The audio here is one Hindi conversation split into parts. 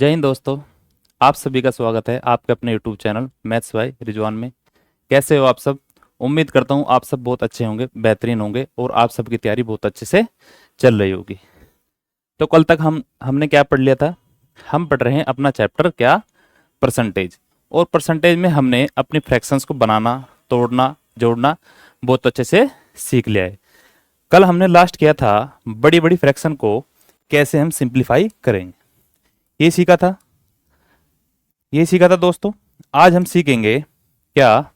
जय हिंद दोस्तों। आप सभी का स्वागत है आपके अपने YouTube channel maths by Rizwan में। कैसे हो आप सब? उम्मीद करता हूँ आप सब बहुत अच्छे होंगे, बेहतरीन होंगे और आप सबकी तैयारी बहुत अच्छे से चल रही होगी। तो कल तक हमने क्या पढ़ लिया था? हम पढ़ रहे हैं अपना चैप्टर क्या, परसेंटेज। और परसेंटेज में हमने अपनी फ्रैक्शंस को बनाना, तोड़ना, जोड़ना बहुत अच्छे से सीख लिया है। कल हमने लास्ट किया था बड़ी बड़ी फ्रैक्शन को कैसे हम सिंप्लीफाई करेंगे, ये सीखा था दोस्तों। आज हम सीखेंगे क्या?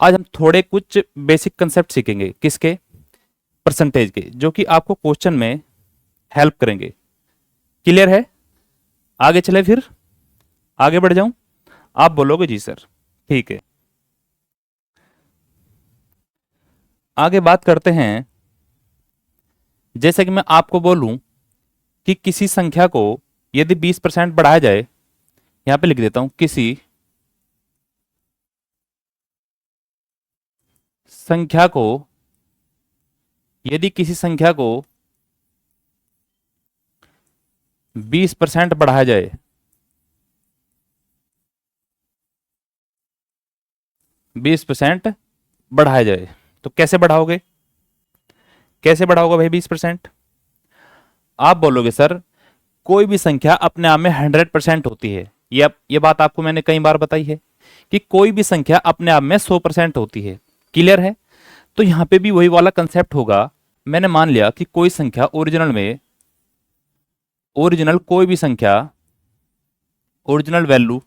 आज हम थोड़े कुछ बेसिक कंसेप्ट सीखेंगे। किसके? परसेंटेज के, जो कि आपको क्वेश्चन में हेल्प करेंगे। क्लियर है? आगे चले, फिर आगे बढ़ जाऊं? आप बोलोगे जी सर, ठीक है। आगे बात करते हैं। जैसे कि मैं आपको बोलूं कि किसी संख्या को यदि 20% बढ़ाया जाए, यहां पे लिख देता हूं, किसी संख्या को यदि किसी संख्या को 20% बढ़ाया जाए, 20% बढ़ाया जाए तो कैसे बढ़ाओगे? कैसे बढ़ाओगे भाई 20%? आप बोलोगे सर कोई भी संख्या अपने आप में 100% होती है। ये बात आपको मैंने कई बार बताई है कि कोई भी संख्या अपने आप में 100% होती है। क्लियर है? तो यहां पे भी वही वाला कंसेप्ट होगा। मैंने मान लिया कि कोई संख्या ओरिजिनल कोई भी संख्या, ओरिजिनल वैल्यू,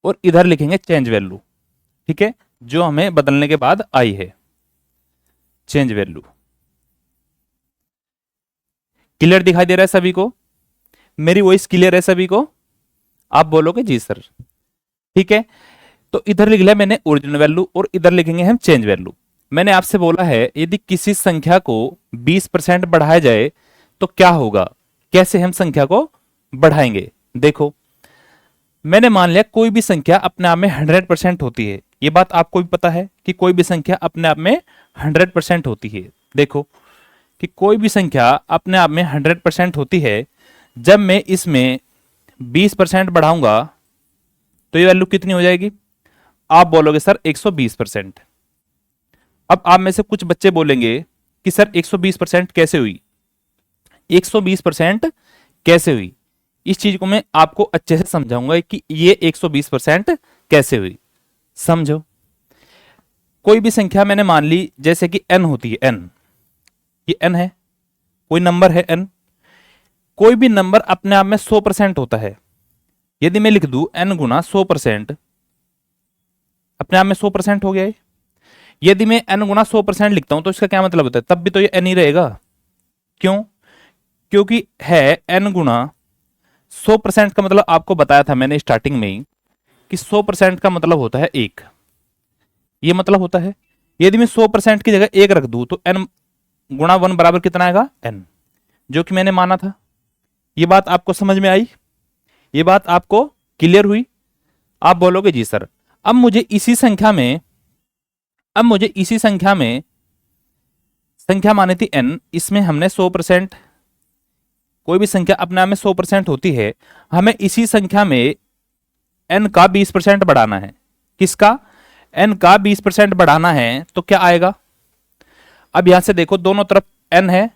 और इधर लिखेंगे चेंज वैल्यू। ठीक है, जो हमें बदलने के बाद आई है, चेंज वैल्यू। क्लियर दिखाई दे रहा है सभी को? मेरी वॉइस क्लियर है सभी को? आप बोलोगे जी सर, ठीक है। तो इधर लिख लिया मैंने ओरिजिनल वैल्यू और इधर लिखेंगे हम चेंज वैल्यू। मैंने आपसे बोला है यदि किसी संख्या को 20% बढ़ाया जाए तो क्या होगा, कैसे हम संख्या को बढ़ाएंगे। देखो, मैंने मान लिया कोई भी संख्या अपने आप में 100% होती है। ये बात आपको भी पता है कि कोई भी संख्या अपने आप में 100% होती है। देखो कि कोई भी संख्या अपने आप में 100% होती है। जब मैं इसमें 20% बढ़ाऊंगा तो ये वैल्यू कितनी हो जाएगी? आप बोलोगे सर 120%। अब आप में से कुछ बच्चे बोलेंगे कि सर 120% कैसे हुई? 120% कैसे हुई? इस चीज को मैं आपको अच्छे से समझाऊंगा कि ये 120% कैसे हुई। समझो, कोई भी संख्या मैंने मान ली जैसे कि n होती है, n, ये n है, कोई नंबर है n। कोई भी नंबर अपने आप में 100% होता है। यदि मैं लिख दूं n गुना 100%, अपने आप में 100% हो गया है। यदि मैं n गुना 100% लिखता हूं तो इसका क्या मतलब होता है? तब भी तो ये n ही रहेगा। क्यों? क्योंकि है n गुना 100% का मतलब आपको बताया था मैंने स्टार्टिंग में ही कि 100% का मतलब होता है 1। ये मतलब होता है यदि मैं 100% की जगह 1 रख दूं तो n गुणा 1 बराबर कितना आएगा? n, जो कि मैंने माना था। ये बात आपको समझ में आई? ये बात आपको क्लियर हुई? आप बोलोगे जी सर। अब मुझे इसी संख्या में संख्या मानी थी n, इसमें हमने 100%, कोई भी संख्या अपने आप में 100% होती है, हमें इसी संख्या में n का 20% बढ़ाना है। किसका? n का 20% बढ़ाना है तो क्या आएगा? अब यहां से देखो, दोनों तरफ n है,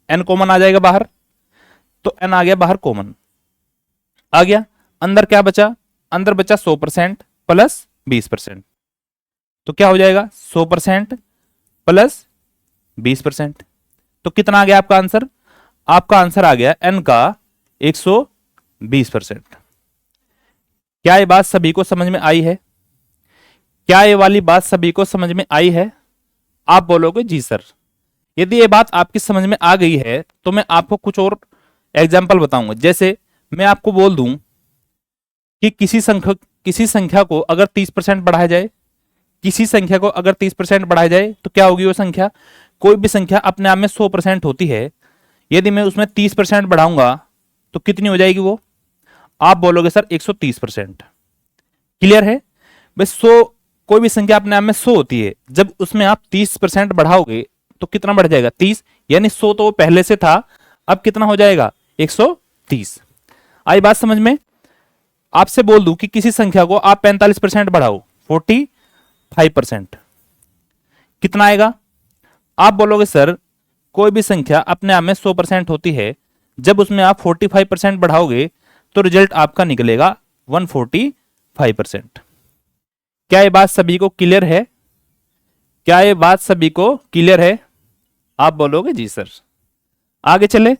n कॉमन आ जाएगा बाहर, तो n आ गया बाहर, कॉमन आ गया। अंदर क्या बचा? अंदर बचा 100% प्लस 20%, तो क्या हो जाएगा? 100% प्लस 20%, तो कितना आ गया आपका आंसर? आपका आंसर आ गया n का 120%। क्या ये बात सभी को समझ में आई है? क्या ये वाली बात सभी को समझ में आई है? आप बोलोगे जी सर। यदि ये बात आपकी समझ में आ गई है तो मैं आपको कुछ और एग्जाम्पल बताऊंगा। जैसे मैं आपको बोल दूं कि किसी संख्या को अगर 30% बढ़ाया जाए, किसी संख्या को अगर 30% बढ़ाया जाए तो क्या होगी वो संख्या? कोई भी संख्या अपने आप में 100% होती है, यदि मैं उसमें 30% बढ़ाऊंगा तो कितनी हो जाएगी वो? आप बोलोगे सर 130%। क्लियर है? बस 100, कोई भी संख्या अपने आप में 100 होती है, जब उसमें आप 30% बढ़ाओगे तो कितना बढ़ जाएगा? 30, यानी 100 तो वो पहले से था, अब कितना हो जाएगा? 30। आई बात समझ में? आपसे बोल दूं कि किसी संख्या को आप 45% बढ़ाओ, 45%, कितना आएगा? आप बोलोगे सर कोई भी संख्या अपने आप में 100% होती है, जब उसमें आप 45% बढ़ाओगे तो रिजल्ट आपका निकलेगा 145%। क्या ये बात सभी को क्लियर है? क्या ये बात सभी को क्लियर है? आप बोलोगे जी सर। आगे चले,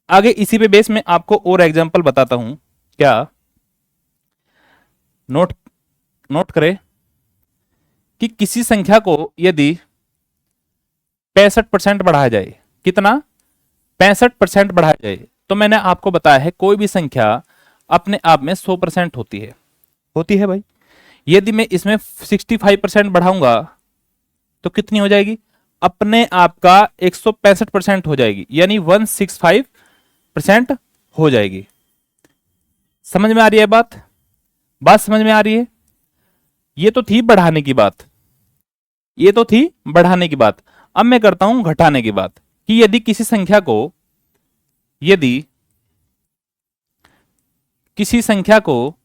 आगे इसी पे बेस में आपको और एग्जांपल बताता हूं। क्या नोट नोट करें कि किसी संख्या को यदि 65% बढ़ाया जाए, कितना? 65% बढ़ाया जाए, तो मैंने आपको बताया है कोई भी संख्या अपने आप में 100% होती है भाई। यदि मैं इसमें 65% बढ़ाऊंगा तो कितनी हो जाएगी? अपने आप का 165% हो जाएगी, यानी 165% हो जाएगी। समझ में आ रही है बात? बात समझ में आ रही है? ये तो थी बढ़ाने की बात, ये तो थी बढ़ाने की बात। अब मैं करता हूं घटाने की बात, कि यदि किसी संख्या को, यदि किसी संख्या को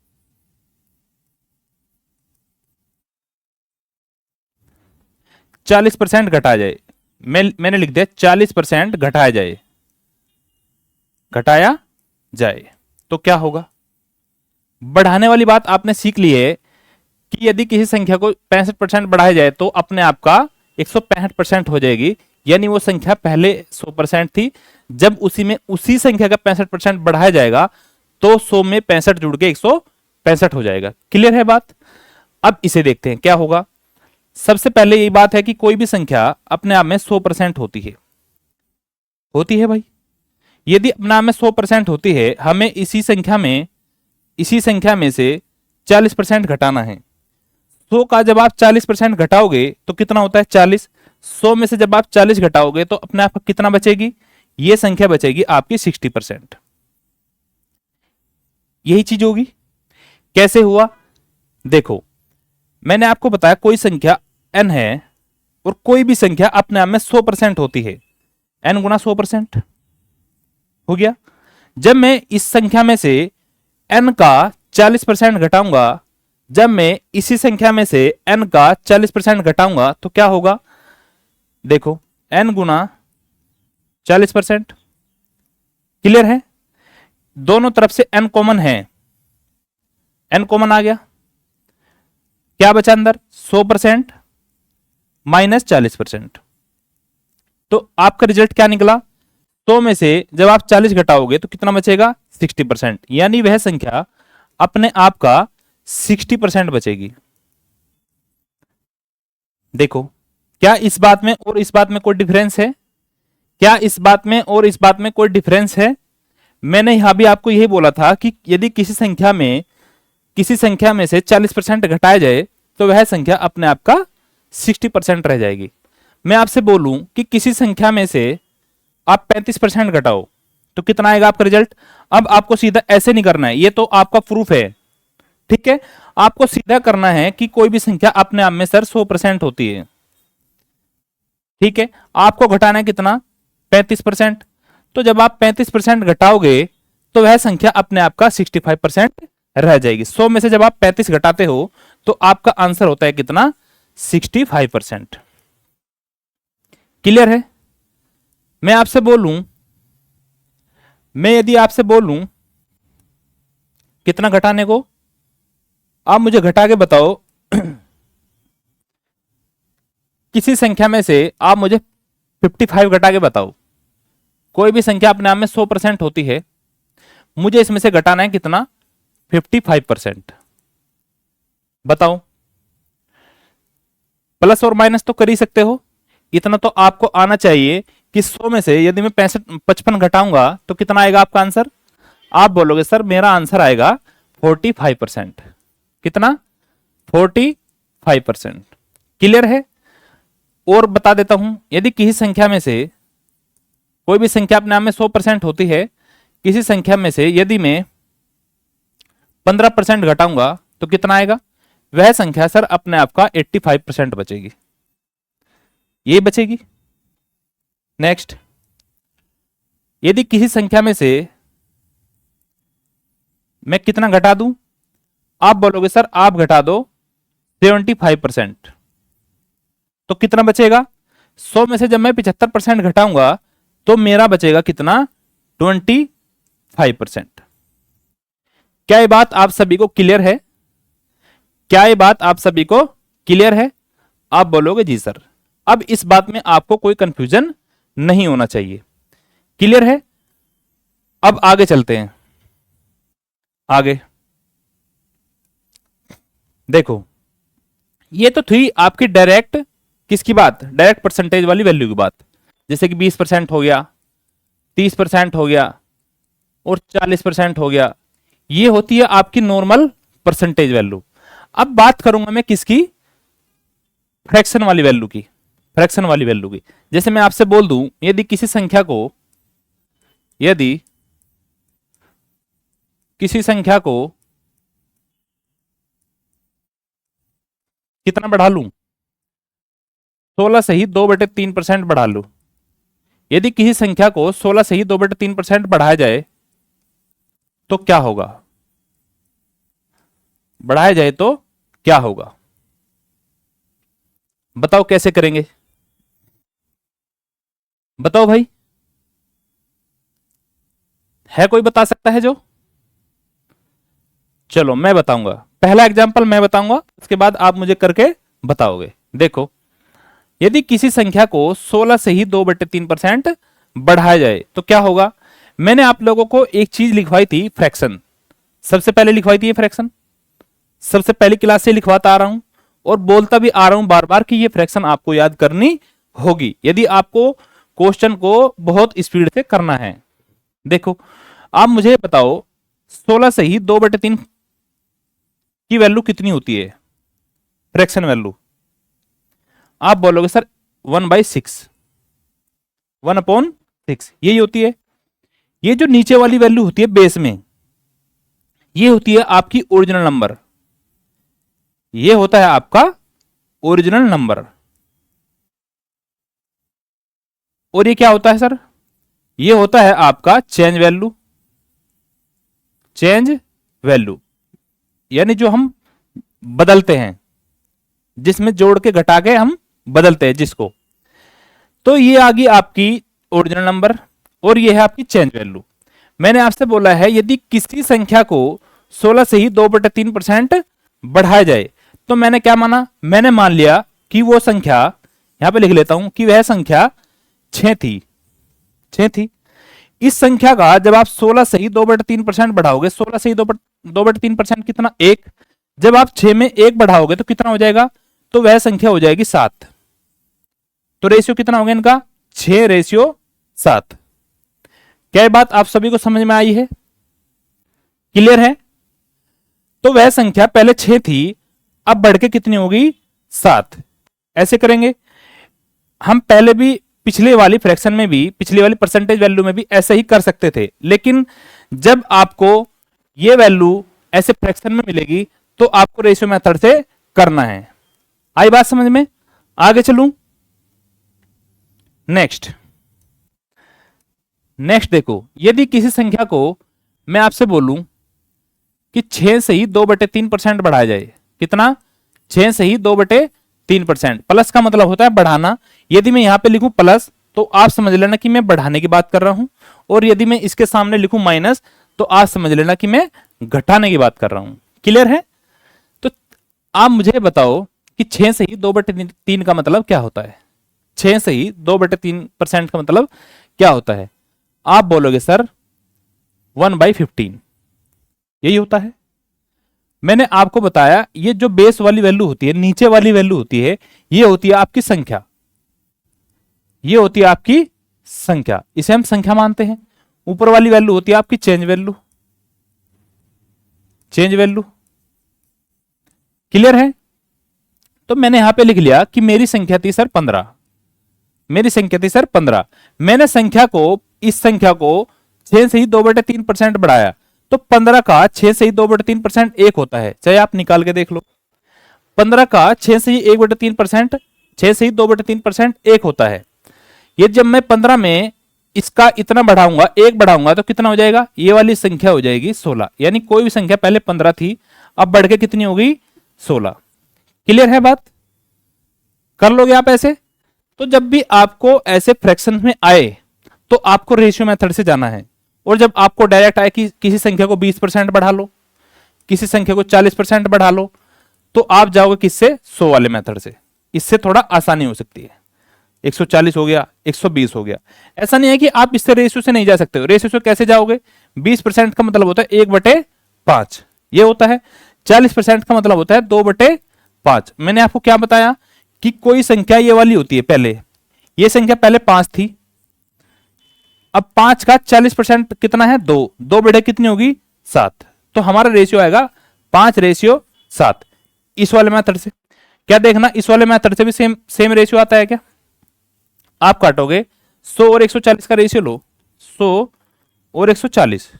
40% घटाया जाए, मैंने लिख दिया 40% घटाया जाए, घटाया जाए तो क्या होगा? बढ़ाने वाली बात आपने सीख ली है कि यदि किसी संख्या को 65% बढ़ाया जाए तो अपने आप का 165% हो जाएगी, यानी वो संख्या पहले 100% थी, जब उसी संख्या का 65% बढ़ाया जाएगा तो 100 में 65 जुड़ के 165 हो जाएगा। क्लियर है बात? अब इसे देखते हैं क्या होगा। सबसे पहले यही बात है कि कोई भी संख्या अपने आप में 100% होती है भाई। यदि अपने आप में 100% होती है, हमें इसी संख्या में से 40% घटाना है। 100 का जब आप 40% घटाओगे तो कितना होता है? 40। 100 में से जब आप 40 घटाओगे तो अपने आप कितना बचेगी? ये संख्या बचेगी आपकी 60%। यही चीज होगी। कैसे हुआ? देखो, मैंने आपको बताया कोई संख्या n है और कोई भी संख्या अपने आप में 100% होती है। n गुना 100% हो गया। जब मैं इस संख्या में से n का 40% घटाऊंगा, जब मैं इसी संख्या में से n का 40% घटाऊंगा तो क्या होगा? देखो, n गुना 40%। क्लियर है? दोनों तरफ से n कॉमन है, n कॉमन आ गया, क्या बचा अंदर? 100% माइनस 40%। तो आपका रिजल्ट क्या निकला? 100 में से जब आप 40 घटाओगे तो कितना बचेगा? 60%, यानी वह संख्या अपने आप का 60% बचेगी। देखो, क्या इस बात में और इस बात में कोई डिफरेंस है? क्या इस बात में और इस बात में कोई डिफरेंस है? मैंने यहां भी आपको यही बोला था कि यदि किसी संख्या में से 40% घटाया जाए तो वह संख्या अपने आप का 60% रह जाएगी। मैं आपसे बोलूं कि किसी संख्या में से आप 35% घटाओ तो कितना आएगा आपका रिजल्ट? अब आपको सीधा ऐसे नहीं करना है, ये तो आपका प्रूफ है, ठीक है। आपको सीधा करना है कि कोई भी संख्या अपने आप में सर 100% होती है, ठीक है। आपको घटाना है कितना? 35%। तो जब आप 35% घटाओगे तो वह संख्या अपने आप का 65% रह जाएगी। 100 में से जब आप 35 घटाते हो तो आपका आंसर होता है कितना? 65%। क्लियर है? मैं यदि आपसे बोलूं कितना घटाने को, आप मुझे घटा के बताओ। किसी संख्या में से आप मुझे 55 घटा के बताओ। कोई भी संख्या अपने आप में 100% होती है, मुझे इसमें से घटाना है कितना? 55%। बताओ, प्लस और माइनस तो कर ही सकते हो, इतना तो आपको आना चाहिए कि 100 में से यदि मैं 55 घटाऊंगा तो कितना आएगा आपका आंसर? आप बोलोगे सर मेरा आंसर आएगा 45%। कितना? 45%। क्लियर है? और बता देता हूं, यदि किसी संख्या में से, कोई भी संख्या अपने आप में 100% होती है, किसी संख्या में से यदि मैं 15% घटाऊंगा तो कितना आएगा? वह संख्या सर अपने आप का 85% बचेगी, ये बचेगी। नेक्स्ट, यदि किसी संख्या में से मैं कितना घटा दूं, आप बोलोगे सर आप घटा दो 75%, तो कितना बचेगा? 100 में से जब मैं 75% घटाऊंगा तो मेरा बचेगा कितना? 25%। क्या ये बात आप सभी को क्लियर है? क्या ये बात आप सभी को क्लियर है? आप बोलोगे जी सर। अब इस बात में आपको कोई कंफ्यूजन नहीं होना चाहिए। क्लियर है? अब आगे चलते हैं। आगे देखो, ये तो थी आपकी डायरेक्ट किसकी बात? डायरेक्ट परसेंटेज वाली वैल्यू की बात। जैसे कि 20% हो गया, 30% हो गया और 40% हो गया। ये होती है आपकी नॉर्मल परसेंटेज वैल्यू। अब बात करूंगा मैं किसकी? फ्रैक्शन वाली वैल्यू की। फ्रैक्शन वाली वैल्यू की, जैसे मैं आपसे बोल दूं यदि किसी संख्या को कितना बढ़ा लूं? 16 से ही 2/3% बढ़ा लूं। यदि किसी संख्या को 16 से ही 2/3% बढ़ाया जाए तो क्या होगा? बढ़ाया जाए तो क्या होगा? बताओ कैसे करेंगे? बताओ भाई, है कोई बता सकता है जो? चलो मैं बताऊंगा। पहला एग्जांपल मैं बताऊंगा, उसके बाद आप मुझे करके बताओगे। देखो, यदि किसी संख्या को 16 से ही 2/3% बढ़ाया जाए तो क्या होगा? मैंने आप लोगों को एक चीज लिखवाई थी, फ्रैक्शन। सबसे पहले लिखवाई थी ये फ्रैक्शन, सबसे पहली क्लास से लिखवाता आ रहा हूं और बोलता भी आ रहा हूं बार बार कि ये फ्रैक्शन आपको याद करनी होगी यदि आपको क्वेश्चन को बहुत स्पीड से करना है। देखो, आप मुझे बताओ 16 से ही 2/3 की वैल्यू कितनी होती है? Fraction value. आप बोलोगे सर 1/6, 1/6 यही होती है। ये जो नीचे वाली वैल्यू होती है बेस में, ये होती है आपकी ओरिजिनल नंबर। ये होता है आपका ओरिजिनल नंबर। और ये क्या होता है सर? ये होता है आपका चेंज वैल्यू। चेंज वैल्यू यानी जो हम बदलते हैं, जिसमें जोड़ के घटा के हम बदलते हैं जिसको। तो ये आ गई आपकी ओरिजिनल नंबर और ये है आपकी चेंज वैल्यू। मैंने आपसे बोला है यदि किसी संख्या को 16 से ही 2/3% बढ़ाया जाए तो मैंने क्या माना? मैंने मान लिया कि वो संख्या, यहां पे लिख लेता हूं कि वह संख्या 6 थी। 6 थी। इस संख्या का जब आप 16 से ही 2/3% बढ़ाओगे, 16 से ही 2/3% कितना? 1। जब आप 6 में 1 बढ़ाओगे तो कितना हो जाएगा? तो वह संख्या हो जाएगी 7। तो रेशियो कितना होगा इनका? 6:7। क्या ये बात आप सभी को समझ में आई है? क्लियर है? तो वह संख्या पहले 6 थी, अब बढ़ के कितनी होगी? 7। ऐसे करेंगे हम। पहले भी पिछले वाली फ्रैक्शन में भी, पिछली वाली परसेंटेज वैल्यू में भी ऐसे ही कर सकते थे, लेकिन जब आपको ये वैल्यू ऐसे फ्रैक्शन में मिलेगी तो आपको रेशियो मेथड से करना है। आई बात समझ में? आगे चलूं। नेक्स्ट देखो, यदि किसी संख्या को मैं आपसे बोलूं कि 6 से ही 2/3% बढ़ाया जाए। कितना? 6 से ही 2/3%। प्लस का मतलब होता है बढ़ाना। यदि मैं यहां पे लिखूं प्लस तो आप समझ लेना कि मैं बढ़ाने की बात कर रहा हूं, और यदि मैं इसके सामने लिखूं माइनस तो आप समझ लेना कि मैं घटाने की बात कर रहा हूं। क्लियर है? तो आप मुझे बताओ कि 6 से ही 2/3 का मतलब क्या होता है? 6 से ही 2/3% का मतलब क्या होता है? आप बोलोगे सर 1/15 यही होता है। मैंने आपको बताया ये जो बेस वाली वैल्यू होती है, नीचे वाली वैल्यू होती है, ये होती है आपकी संख्या। ये होती है आपकी संख्या, इसे हम संख्या मानते हैं। ऊपर वाली वैल्यू होती है आपकी change value. Change value. Clear है? तो मैंने यहां पे लिख लिया कि मेरी संख्या थी सर 15। मेरी संख्या थी सर 15। मैंने संख्या को, इस संख्या को 6 से ही 2/3% बढ़ाया, तो 15 का 6 से ही 2/3% 1 होता है। चाहे आप निकाल के देख लो। 15 का 6 से ही 1/3%, 6 से ही 2/3% 1 होता है। ये जब मैं 15 में इसका इतना बढ़ाऊंगा, एक बढ़ाऊंगा तो कितना हो जाएगा, ये वाली संख्या हो जाएगी 16। यानी कोई भी संख्या पहले 15 थी, अब बढ़ के कितनी हो गई 16। क्लियर है बात, कर लोगे आप ऐसे। तो जब भी आपको ऐसे फ्रैक्शन में आए तो आपको रेशियो मेथड से जाना है, और जब आपको डायरेक्ट आए कि किसी संख्या को 20% बढ़ा लो, किसी संख्या को 40% बढ़ा लो, तो आप जाओगे किससे, 100 वाले मेथड से। इससे थोड़ा आसानी हो सकती है। 140 हो गया, 120 हो गया। ऐसा नहीं है कि आप इससे रेशियो से नहीं जा सकते हो। रेशियो से कैसे जाओगे, 20% का मतलब होता है 1/5, ये होता है। 40% का मतलब होता है 2/5। मैंने आपको क्या बताया कि कोई संख्या ये वाली होती है, पहले ये संख्या पहले 5 थी, अब 5 का 40% कितना है, 2, 2 बटे कितनी होगी 7। तो हमारा रेशियो आएगा 5:7। इस वाले मेथड से क्या देखना, इस वाले मेथड से भी सेम सेम रेशियो आता है क्या। आप काटोगे 100 और 140 का रेशियो लो, 100 और 140।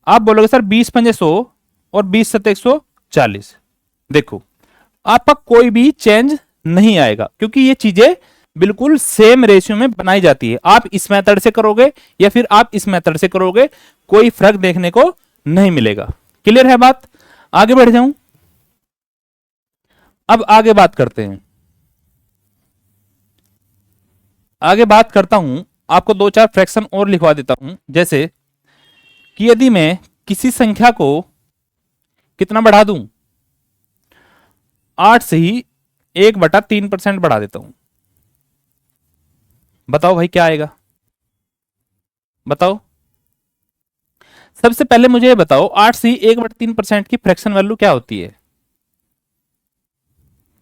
आप बोलोगे सर 20×5 100 और 20×7 140। देखो आपका कोई भी चेंज नहीं आएगा, क्योंकि ये चीजें बिल्कुल सेम रेशियो में बनाई जाती है। आप इस मेथड से करोगे या फिर आप इस मेथड से करोगे, कोई फर्क देखने को नहीं मिलेगा। क्लियर है बात, आगे बढ़ जाऊं। अब आगे बात करते हैं, आगे बात करता हूं। आपको 2-4 फ्रैक्शन और लिखवा देता हूं। जैसे कि यदि मैं किसी संख्या को कितना बढ़ा दूं, 8 से ही 1/3% बढ़ा देता हूं, बताओ भाई क्या आएगा, बताओ। सबसे पहले मुझे ये बताओ, 8 से 1/3% की फ्रैक्शन वैल्यू क्या होती है,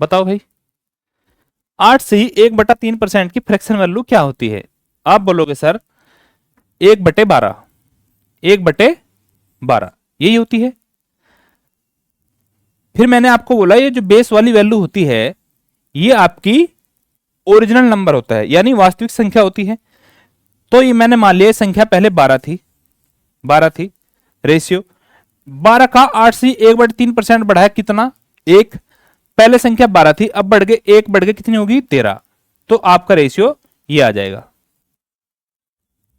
बताओ भाई। 8 से 1/3% की फ्रैक्शन वैल्यू क्या होती है। आप बोलोगे सर 1/12, 1/12 यही होती है। फिर मैंने आपको बोला ये जो बेस वाली वैल्यू होती है, ये आपकी ओरिजिनल नंबर होता है, यानी वास्तविक संख्या होती है। तो ये मैंने मान लिया संख्या पहले 12 थी, 12 थी, रेशियो 12 का 8 से 1/3% बढ़ाया कितना, 1। पहले संख्या 12 थी, अब बढ़ गए 1, बढ़ गए कितनी होगी 13। तो आपका रेशियो ये आ जाएगा।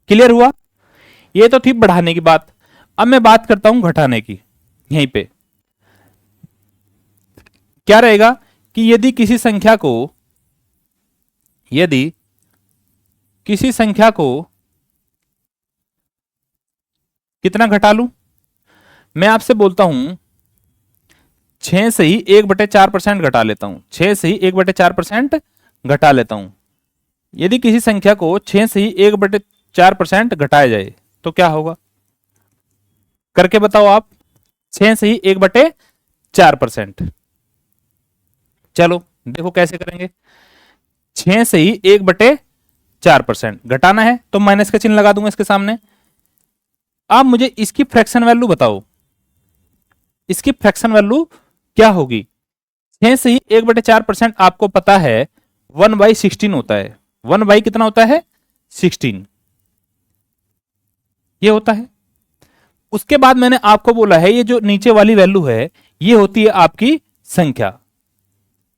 क्लियर हुआ, ये तो थी बढ़ाने की बात। अब मैं बात करता हूं घटाने की। यहीं पे क्या रहेगा कि यदि किसी संख्या को, यदि किसी संख्या को कितना घटा लूं, मैं आपसे बोलता हूं 6 से ही 1/4% घटा लेता हूं, 6 से ही 1/4% घटा लेता हूं। यदि किसी संख्या को 6 से ही 1/4% घटाया जाए तो क्या होगा, करके बताओ आप। 6 से ही 1/4%, चलो देखो कैसे करेंगे। 6 से ही 1/4% घटाना है तो माइनस का चिन्ह लगा दूंगा इसके सामने। आप मुझे इसकी फ्रैक्शन वैल्यू बताओ, इसकी फ्रैक्शन वैल्यू क्या होगी। 6 से ही 1/4% आपको पता है 1/16 होता है। 1 कितना होता है 16, ये होता है। उसके बाद मैंने आपको बोला है ये जो नीचे वाली वैल्यू है ये होती है आपकी संख्या,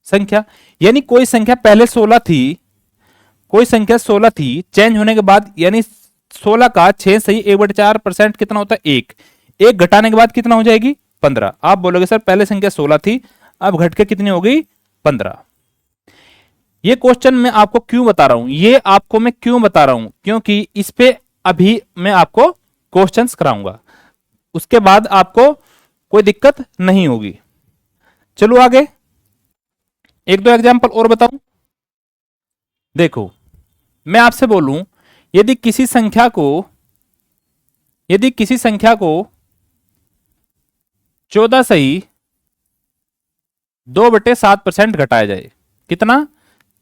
संख्या यानी कोई संख्या पहले 16 थी, कोई संख्या 16 थी, चेंज होने के बाद यानी 16 का 6 से ही 1/4% कितना होता है 1, 1 घटाने के बाद कितना हो जाएगी 15। आप बोलोगे सर पहले संख्या 16 थी, अब घट के कितनी हो गई 15। ये क्वेश्चन मैं आपको क्यों बता रहा हूं, ये आपको मैं क्यों बता रहा हूं, क्योंकि इस पे अभी मैं आपको क्वेश्चंस कराऊंगा, उसके बाद आपको कोई दिक्कत नहीं होगी। चलो आगे 1-2 एग्जांपल और बताऊं। देखो मैं आपसे बोलूं यदि किसी संख्या को, यदि किसी संख्या को 14 से ही 2/7% घटाया जाए, कितना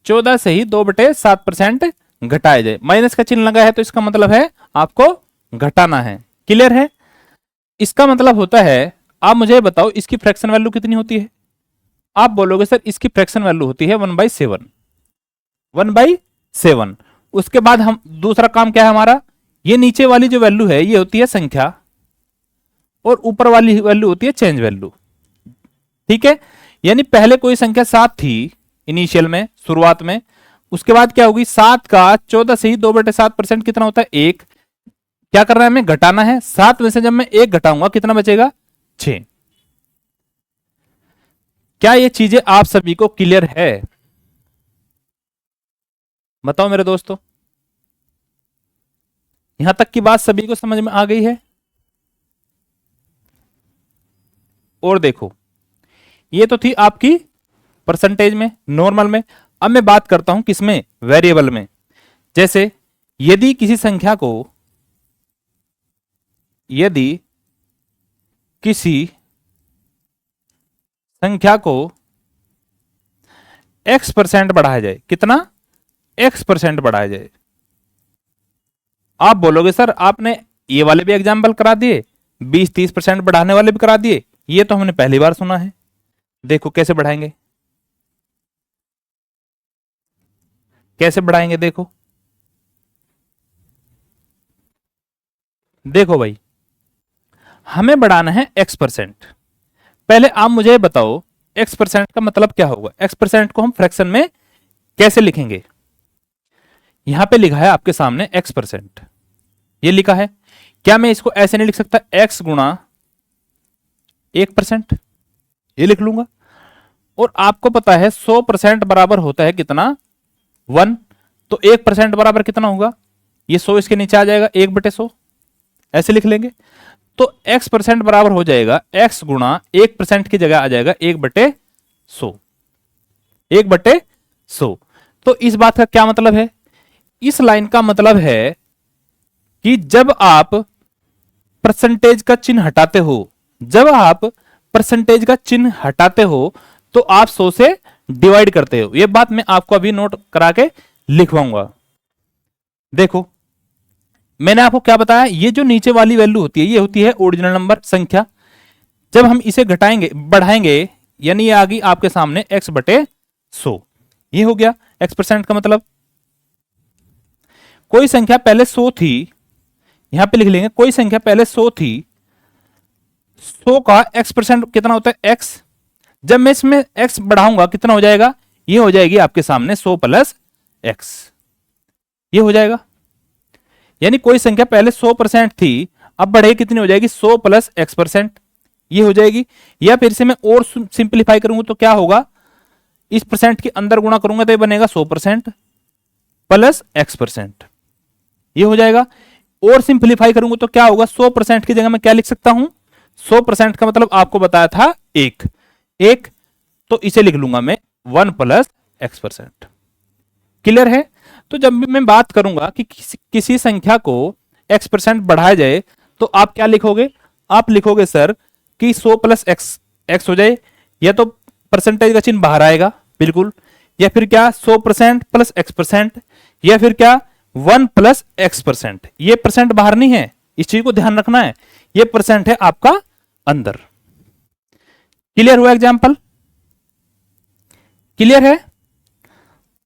14 से ही 2/7% घटाया जाए, माइनस का चिन्ह लगा है तो इसका मतलब है आपको घटाना है। क्लियर है, इसका मतलब होता है आप मुझे बताओ इसकी फ्रैक्शन वैल्यू कितनी होती है। आप बोलोगे सर इसकी फ्रैक्शन वैल्यू होती है 1/7, 1/7। उसके बाद हम दूसरा काम क्या है हमारा, ये नीचे वाली जो वैल्यू है ये होती है संख्या और ऊपर वाली वैल्यू होती है चेंज वैल्यू। ठीक है, यानी पहले कोई संख्या 7 थी इनिशियल में, शुरुआत में, उसके बाद क्या होगी, 7 का 14 से ही 2/7% कितना होता है, 1। क्या करना है, हमें घटाना है। 7 में से जब मैं 1 घटाऊंगा कितना बचेगा, 6। क्या ये चीजें आप सभी को क्लियर है, बताओ मेरे दोस्तों। यहां तक की बात सभी को समझ में आ गई है। और देखो, ये तो थी आपकी परसेंटेज में, नॉर्मल में। अब मैं बात करता हूं किसमें, वेरिएबल में। जैसे यदि किसी संख्या को, यदि किसी संख्या को x% बढ़ाया जाए, कितना, x% बढ़ाया जाए। आप बोलोगे सर आपने ये वाले भी एग्जाम्पल करा दिए, 20-30% बढ़ाने वाले भी करा दिए, ये तो हमने पहली बार सुना है। देखो कैसे बढ़ाएंगे, कैसे बढ़ाएंगे, देखो देखो भाई, हमें बढ़ाना है x%। पहले आप मुझे बताओ x% का मतलब क्या होगा, x% को हम फ्रैक्शन में कैसे लिखेंगे। यहां पे लिखा है आपके सामने x%, ये लिखा है। क्या मैं इसको ऐसे नहीं लिख सकता, x गुणा 1%, ये लिख लूंगा। और आपको पता है 100% बराबर होता है कितना, 1। तो 1% बराबर कितना होगा, ये 100 इसके नीचे आ जाएगा, 1/100, ऐसे लिख लेंगे। तो x% बराबर हो जाएगा x गुणा 1% की जगह आ जाएगा 1/100, 1/100। तो इस बात का क्या मतलब है, इस लाइन का मतलब है कि जब आप परसेंटेज का चिन्ह हटाते हो, जब आप परसेंटेज का चिन्ह हटाते हो तो आप 100 से डिवाइड करते हो। यह बात मैं आपको अभी नोट करा के लिखवाऊंगा। देखो मैंने आपको क्या बताया, ये जो नीचे वाली वैल्यू होती है ये होती है ओरिजिनल नंबर, संख्या। जब हम इसे घटाएंगे, बढ़ाएंगे, यानी ये आ गई आपके सामने x/100, ये हो गया x% का मतलब। कोई संख्या पहले 100 थी, यहां पे लिख लेंगे, कोई संख्या पहले 100 थी, 100 का x% कितना होता है, x। जब मैं इसमें x बढ़ाऊंगा कितना हो जाएगा, ये हो जाएगी आपके सामने 100 + x, ये हो जाएगा। यानी कोई संख्या पहले 100% थी, अब बढ़े कितनी हो जाएगी, 100 + x%, ये हो जाएगी। या फिर से मैं और सिंप्लीफाई करूंगा तो क्या होगा, इस परसेंट के अंदर गुणा करूंगा तो ये बनेगा 100% + x%, ये हो जाएगा। और सिंप्लीफाई करूंगा तो क्या होगा, 100% की जगह मैं क्या लिख सकता हूं, 100% का मतलब आपको बताया था एक, तो इसे लिख लूंगा मैं 1 + x%। क्लियर है। तो जब भी मैं बात करूंगा कि किसी संख्या को x% बढ़ाया जाए तो आप क्या लिखोगे, आप लिखोगे सर कि 100 + x हो जाए, या तो परसेंटेज का चिन्ह बाहर आएगा बिल्कुल, या फिर क्या 100% + x%, या फिर क्या 1 + x%। ये परसेंट बाहर नहीं है, इस चीज को ध्यान रखना है, ये परसेंट है आपका अंदर। क्लियर हुआ एग्जाम्पल, क्लियर है,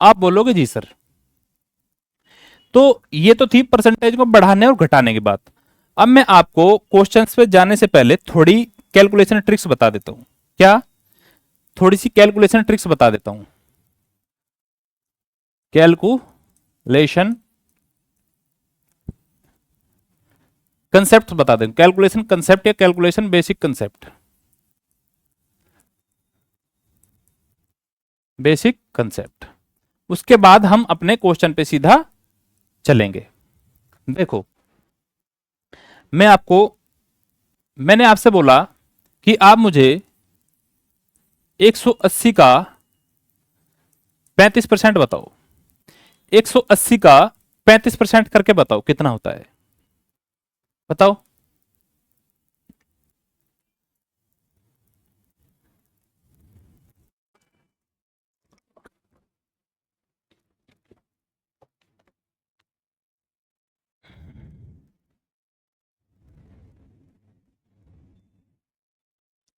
आप बोलोगे जी सर। तो ये तो थी परसेंटेज को बढ़ाने और घटाने की बात। अब मैं आपको क्वेश्चंस पे जाने से पहले थोड़ी कैलकुलेशन ट्रिक्स बता देता हूं। क्या, थोड़ी सी कैलकुलेशन ट्रिक्स बता देता हूं। कैलकुलेशन कंसेप्ट बता दें, कैलकुलेशन कंसेप्ट या calculation basic concept, basic concept. उसके बाद हम अपने क्वेश्चन पे सीधा चलेंगे। देखो मैंने आपसे बोला कि आप मुझे 180 का 35% बताओ, 180 का 35% करके बताओ कितना होता है, बताओ।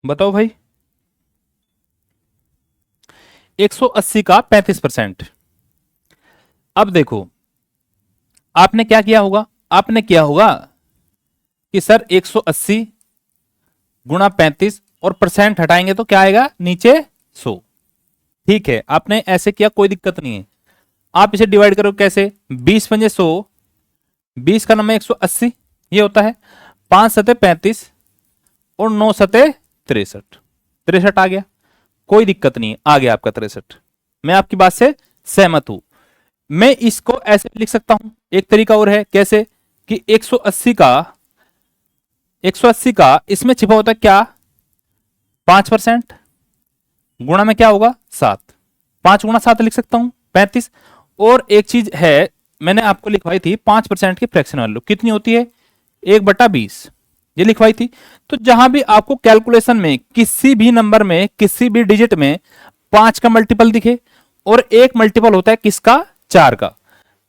बताओ भाई, 180 का 35%। अब देखो आपने क्या किया होगा, आपने किया होगा कि सर 180 गुणा 35 और परसेंट हटाएंगे तो क्या आएगा नीचे 100। ठीक है, आपने ऐसे किया, कोई दिक्कत नहीं है। आप इसे डिवाइड करो कैसे, 20 पंजे 100, 20 का नंबर 180 ये होता है, 5 सते 35 और 9 सते 63, 63 आ गया, कोई दिक्कत नहीं, आ गया आपका 63। मैं आपकी बात से सहमत हूं। मैं इसको ऐसे लिख सकता हूं, एक तरीका और है, कैसे कि 180 का इसमें छिपा होता है क्या, 5%, गुणा में क्या होगा 7, 5 गुणा 7 लिख सकता हूं 35। और एक चीज है मैंने आपको लिखवाई थी 5% की फ्रैक्शन वैल्यू कितनी होती है, 1/20, ये लिखवाई थी। तो जहां भी आपको कैलकुलेशन में किसी भी नंबर में किसी भी डिजिट में 5 का मल्टीपल दिखे और एक मल्टीपल होता है किसका, 4 का,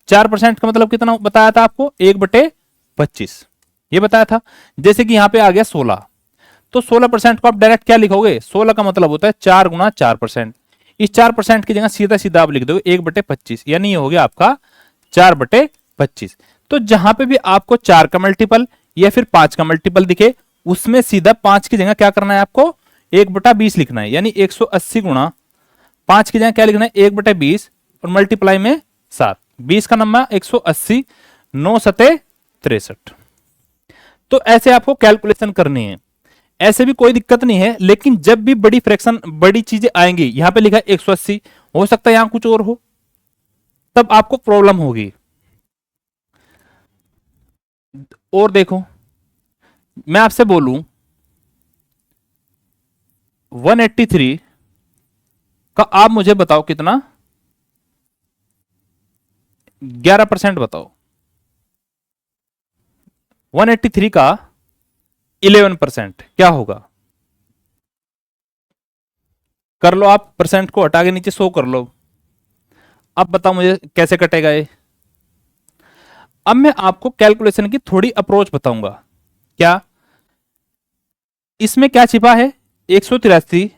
4% का मतलब कितना बताया था आपको, 1/25 ये बताया था। जैसे कि यहां पे आ गया 16, तो 16% को आप डायरेक्ट क्या लिखोगे, 16 का मतलब होता है 4 गुना 4%, इस 4% की जगह सीधा सीधा आप लिख दोगे 1/25, यानी ये हो गया आपका 4/25। तो जहां पे भी आपको 4 का मल्टीपल या फिर 5 का मल्टीपल दिखे उसमें सीधा 5 की जगह क्या करना है आपको, 1/20 लिखना है, यानी 180 गुणा 5 की जगह क्या लिखना है, 1/20 और मल्टीप्लाई में 7, 20 का नंबर 180, 9 सते 63। तो ऐसे आपको कैलकुलेशन करनी है, ऐसे भी कोई दिक्कत नहीं है, लेकिन जब भी बड़ी फ्रैक्शन बड़ी चीजें आएंगी, यहां पे लिखा है 180, हो सकता है यहां कुछ और हो, तब आपको प्रॉब्लम होगी। और देखो मैं आपसे बोलूं 183 का आप मुझे बताओ कितना, 11% बताओ, 183 का 11% क्या होगा, कर लो आप, परसेंट को हटा के नीचे 100 कर लो, अब बताओ मुझे कैसे कटेगा ये। अब मैं आपको कैलकुलेशन की थोड़ी अप्रोच बताऊंगा, क्या इसमें क्या छिपा है, 183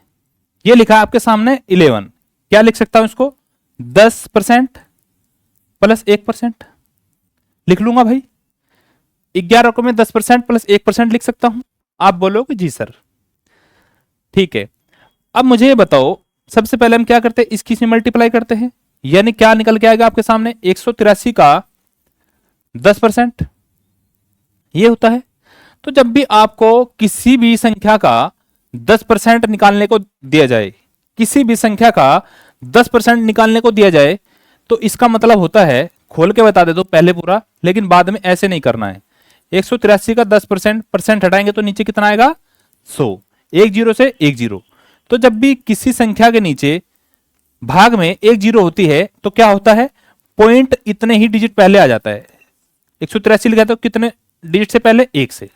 ये लिखा है आपके सामने 11, क्या लिख सकता हूं इसको, 10% प्लस 1% लिख लूंगा भाई, 11 को मैं 10% प्लस 1% लिख सकता हूं। आप बोलोगे जी सर, ठीक है। अब मुझे ये बताओ, सबसे पहले हम क्या करते हैं, इसकी से मल्टीप्लाई करते हैं, यानी क्या निकल के आएगा आपके सामने, 183 का 10% ये होता है। तो जब भी आपको किसी भी संख्या का 10% निकालने को दिया जाए, किसी भी संख्या का 10% निकालने को दिया जाए, तो इसका मतलब होता है, खोल के बता दे दो पहले पूरा, लेकिन बाद में ऐसे नहीं करना है। 183 का 10% परसेंट हटाएंगे तो नीचे कितना आएगा, 100, एक जीरो से एक जीरो। तो जब भी किसी संख्या के नीचे भाग में एक जीरो होती है तो क्या होता है, पॉइंट इतने ही डिजिट पहले आ जाता है। 183 लिखा तो कितने डिजिट से पहले, एक से,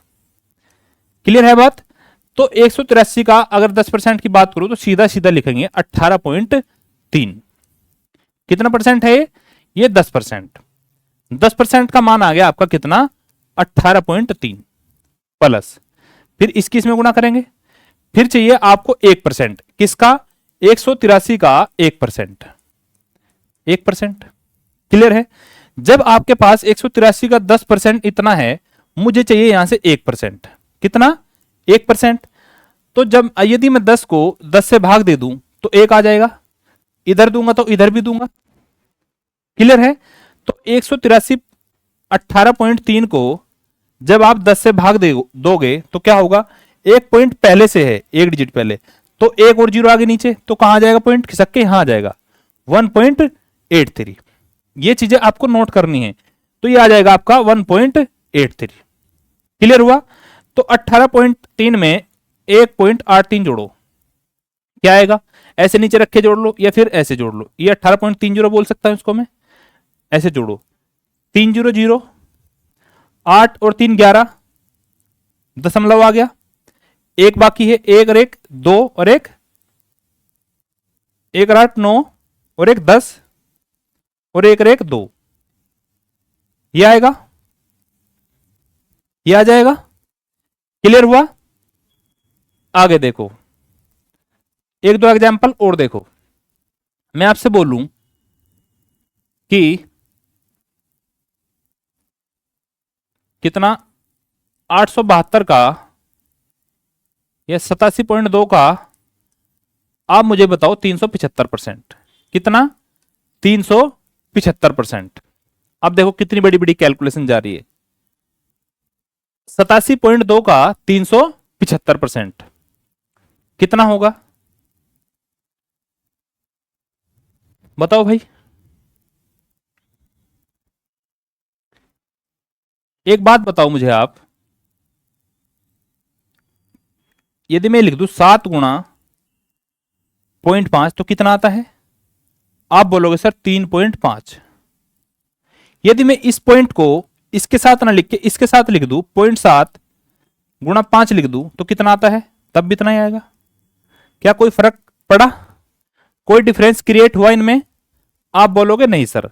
क्लियर है बात। तो 183 का अगर 10% की बात करूं तो सीधा सीधा लिखेंगे 18.3, कितना परसेंट है ये 10%, 10% का मान आ गया आपका कितना, 18.3 प्लस, फिर इसकी इसमें गुणा करेंगे, फिर चाहिए आपको 1%, किसका, 183 का 1%, 1%, क्लियर है। जब आपके पास 183 का 10% इतना है, मुझे चाहिए यहां से 1%, कितना, 1%। तो जब यदि मैं 10 को 10 से भाग दे दूं तो 1 आ जाएगा, इधर दूंगा तो इधर भी दूंगा, क्लियर है। तो 183 18.3 को जब आप 10 से भाग दोगे तो क्या होगा, एक पॉइंट पहले से है, एक डिजिट पहले, तो एक और जीरो आगे नीचे, तो कहां आ जाएगा पॉइंट, खिसक के यहां आ जाएगा 1.83। ये चीजें आपको नोट करनी है, तो ये आ जाएगा आपका 1.83, क्लियर हुआ। तो 18.3 में 1.83 जोड़ो, क्या आएगा, ऐसे नीचे रख के जोड़ लो या फिर ऐसे जोड़ लो, ये 18.30 बोल सकता हूं इसको मैं, ऐसे जोड़ो, 3 जीरो जीरो, 8 और 3 11, दशमलव आ गया, एक बाकी है, एक और एक 2 और एक 1 और 8 9 और एक 10 और एक और एक 2, ये आएगा, ये आ जाएगा, क्लियर हुआ। आगे देखो, एक दो एग्जाम्पल और देखो, मैं आपसे बोलूं कि कितना, 872 का या 87.2 का आप मुझे बताओ 375%, कितना, 375, 75%। अब देखो कितनी बड़ी बड़ी कैलकुलेशन जा रही है। 87.2 का 375% कितना होगा, बताओ भाई। एक बात बताओ मुझे आप, यदि मैं लिख दूं 7 गुणा 0.5 तो कितना आता है, आप बोलोगे सर 3.5। यदि मैं इस पॉइंट को इसके साथ ना लिख के इसके साथ लिख दूं 0.7 गुणा 5 लिख दूं तो कितना आता है, तब भी इतना ही आएगा। क्या कोई फर्क पड़ा, कोई डिफरेंस क्रिएट हुआ इनमें, आप बोलोगे नहीं सर।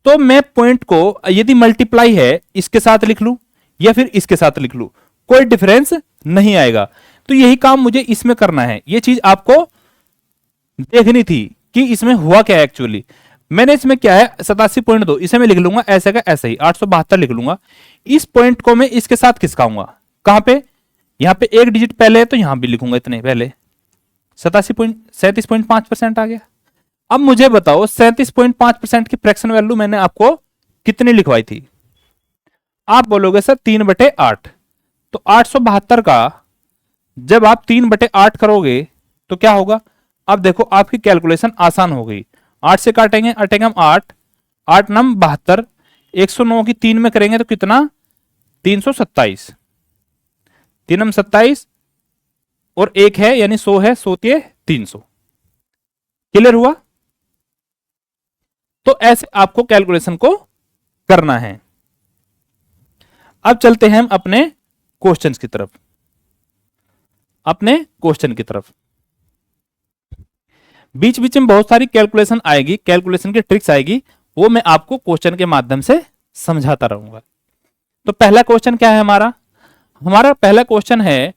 तो मैं पॉइंट को यदि मल्टीप्लाई है इसके साथ लिख लूं या फिर इसके साथ लिख लूं, कोई डिफरेंस नहीं आएगा। तो यही काम मुझे इसमें करना है, ये चीज आपको देखनी थी कि इसमें हुआ क्या है एक्चुअली। मैंने इसमें क्या है 87.2 इसे मैं लिख लूंगा ऐसे का ऐसे ही 872 लिख लूंगा। इस पॉइंट को मैं इसके साथ खिसकाऊंगा, कहां पे, यहां पे एक डिजिट पहले है तो यहां भी लिखूंगा इतने पहले। 37.5% आ गया। अब मुझे बताओ 37.5% की फ्रैक्शन वैल्यू मैंने आपको कितनी लिखवाई थी, आप बोलोगे सर 3/8। तो 872 का जब आप 3/8 करोगे तो क्या होगा, अब देखो आपकी कैलकुलेशन आसान हो गई। 8 से काटेंगे अटेंगे हम 8, 8 नम 72, 109 की 3 में करेंगे तो कितना 327, 3 नम 27 और 1 है यानी 100 है, 100 के 300। क्लियर हुआ। तो ऐसे आपको कैलकुलेशन को करना है। अब चलते हैं हम अपने क्वेश्चंस की तरफ, अपने क्वेश्चन की तरफ। बीच बीच में बहुत सारी कैलकुलेशन आएगी, कैलकुलेशन की ट्रिक्स आएगी, वो मैं आपको क्वेश्चन के माध्यम से समझाता रहूंगा। तो पहला क्वेश्चन क्या है हमारा, हमारा पहला क्वेश्चन है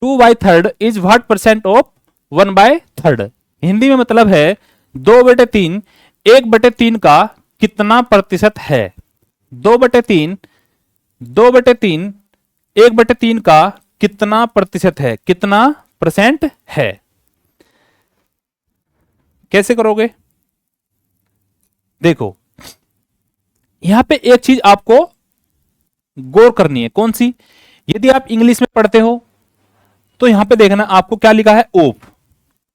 2/3 is what percent of 1/3। Hindi में मतलब है 2/3 1/3 का कितना प्रतिशत है। 2/3 2/3 1/3 का कितना प्रतिशत है, कितना परसेंट है। कैसे करोगे, देखो यहां पे एक चीज आपको गौर करनी है, कौन सी, यदि आप इंग्लिश में पढ़ते हो तो यहां पे देखना आपको क्या लिखा है, ओप।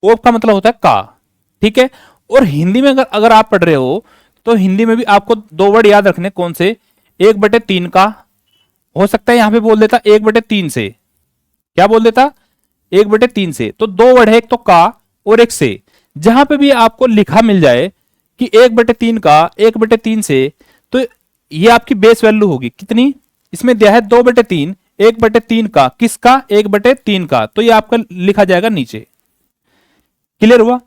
ओप का मतलब होता है का, ठीक है। और हिंदी में अगर आप पढ़ रहे हो तो हिंदी में भी आपको दो वर्ड याद रखने, कौन से, 1/3 का, हो सकता है यहां पे बोल देता 1/3 से, क्या बोल देता 1/3 से। तो दो वर्ड है, एक तो का और एक से। जहां पे भी आपको लिखा मिल जाए कि 1/3 का 1/3 से, तो ये आपकी बेस वैल्यू होगी कितनी, इसमें दिया है 2/3 1/3 का, किसका 1/3 का, तो ये आपका लिखा जाएगा नीचे। क्लियर हुआ।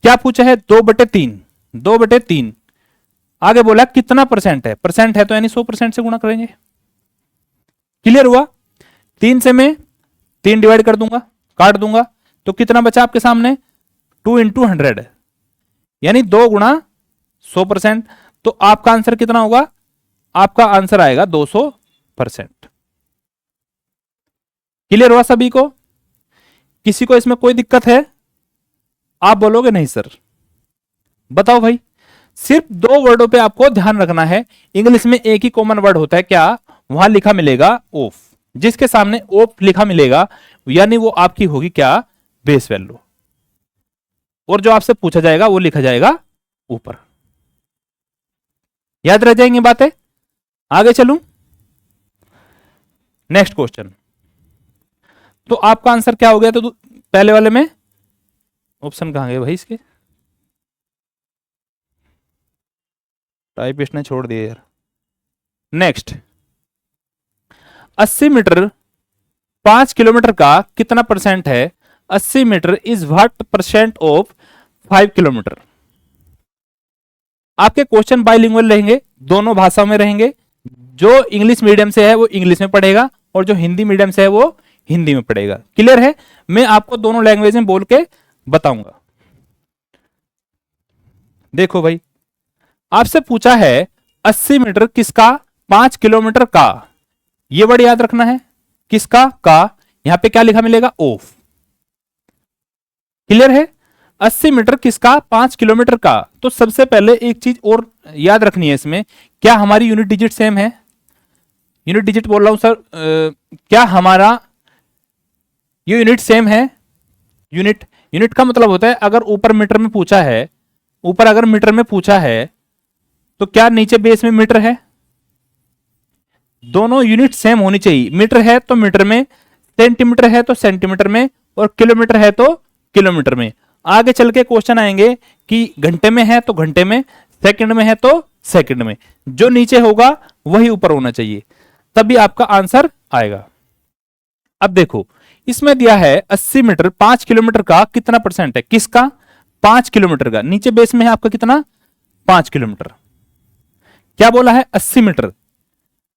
क्या पूछा है 2/3, 2/3 आगे बोला कितना परसेंट है, परसेंट है तो यानी 100% से गुणा करेंगे। क्लियर हुआ। 3 से मैं 3 डिवाइड कर दूंगा, काट दूंगा, तो कितना बचा आपके सामने 2 × 100 यानी 2 गुणा 100%। तो आपका आंसर कितना होगा, आपका आंसर आएगा 200%। क्लियर हुआ सभी को, किसी को इसमें कोई दिक्कत है, आप बोलोगे नहीं सर। बताओ भाई, सिर्फ दो वर्डों पे आपको ध्यान रखना है। इंग्लिश में एक ही कॉमन वर्ड होता है, क्या, वहां लिखा मिलेगा ऑफ, जिसके सामने ऑफ लिखा मिलेगा यानी वो आपकी होगी क्या, बेस वैल्यू, और जो आपसे पूछा जाएगा वो लिखा जाएगा ऊपर। याद रह जाएंगी बातें। आगे चलूं, नेक्स्ट क्वेश्चन। तो आपका आंसर क्या हो गया, तो पहले वाले में ऑप्शन कहां गए भाई इसके, टाइपिस्ट ने छोड़ दिए यार। नेक्स्ट, 80 मीटर 5 किलोमीटर का कितना परसेंट है, 80 metre is what percent of 5 kilometre. आपके क्वेश्चन बाइलिंगुअल रहेंगे, दोनों भाषा में रहेंगे। जो इंग्लिश मीडियम से है वो इंग्लिश में पढ़ेगा और जो हिंदी मीडियम से है वो हिंदी में पढ़ेगा। क्लियर है, मैं आपको दोनों लैंग्वेज में बोल के बताऊंगा। देखो भाई, आपसे पूछा है 80 मीटर किसका, 5 किलोमीटर का, ये वर्ड याद रखना है, किसका का, यहां पे क्या लिखा मिलेगा ऑफ। क्लियर है। 80 मीटर किसका? 5 किलोमीटर का। तो सबसे पहले एक चीज और याद रखनी है इसमें, क्या हमारी यूनिट डिजिट सेम है? यूनिट डिजिट बोल रहा हूं सर, क्या हमारा ये यूनिट सेम है? यूनिट, यूनिट का मतलब होता है अगर ऊपर मीटर में पूछा है, ऊपर अगर मीटर में पूछा है तो क्या नीचे बेस में मीटर है? दोनों यूनिट सेम होनी चाहिए। मीटर है तो मीटर में, सेंटीमीटर है तो सेंटीमीटर में, और किलोमीटर है तो किलोमीटर में। आगे चल के क्वेश्चन आएंगे कि घंटे में है तो घंटे में, सेकंड में है तो सेकंड में। जो नीचे होगा वही ऊपर होना चाहिए, तभी आपका आंसर आएगा। अब देखो इसमें दिया है 80 मीटर 5 किलोमीटर का कितना परसेंट है? किसका? 5 किलोमीटर का। नीचे बेस में है आपका कितना? 5 किलोमीटर। क्या बोला है? 80 मीटर।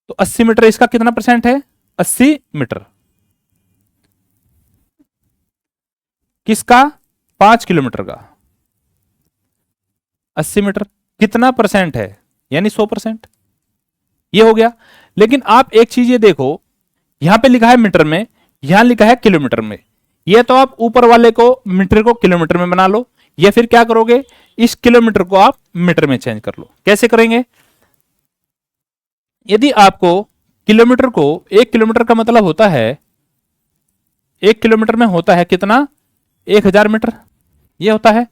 तो 80 मीटर इसका कितना परसेंट है? 80 मीटर किसका? 5 किलोमीटर का। 80 मीटर कितना परसेंट है? यानी 100%। ये हो गया। लेकिन आप एक चीज ये देखो, यहां पे लिखा है मीटर में, यहां लिखा है किलोमीटर में। ये तो आप ऊपर वाले को मीटर को किलोमीटर में बना लो, या फिर क्या करोगे, इस किलोमीटर को आप मीटर में चेंज कर लो। कैसे करेंगे? यदि आपको किलोमीटर को, 1 किलोमीटर का मतलब होता है, 1 किलोमीटर में होता है कितना? 1000 मीटर ये होता है।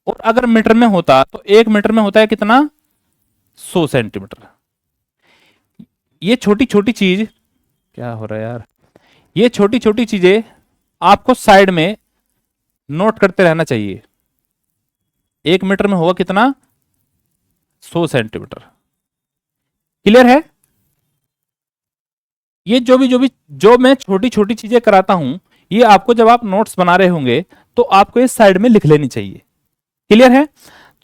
और अगर मीटर में होता तो 1 मीटर में होता है कितना? 100 सेंटीमीटर। ये छोटी छोटी चीज, क्या हो रहा है यार, ये छोटी छोटी चीजें आपको साइड में नोट करते रहना चाहिए। 1 मीटर में होगा कितना? 100 सेंटीमीटर। क्लियर है? ये जो मैं छोटी छोटी चीजें कराता हूं, ये आपको जब आप नोट्स बना रहे होंगे तो आपको इस साइड में लिख लेनी चाहिए। क्लियर है?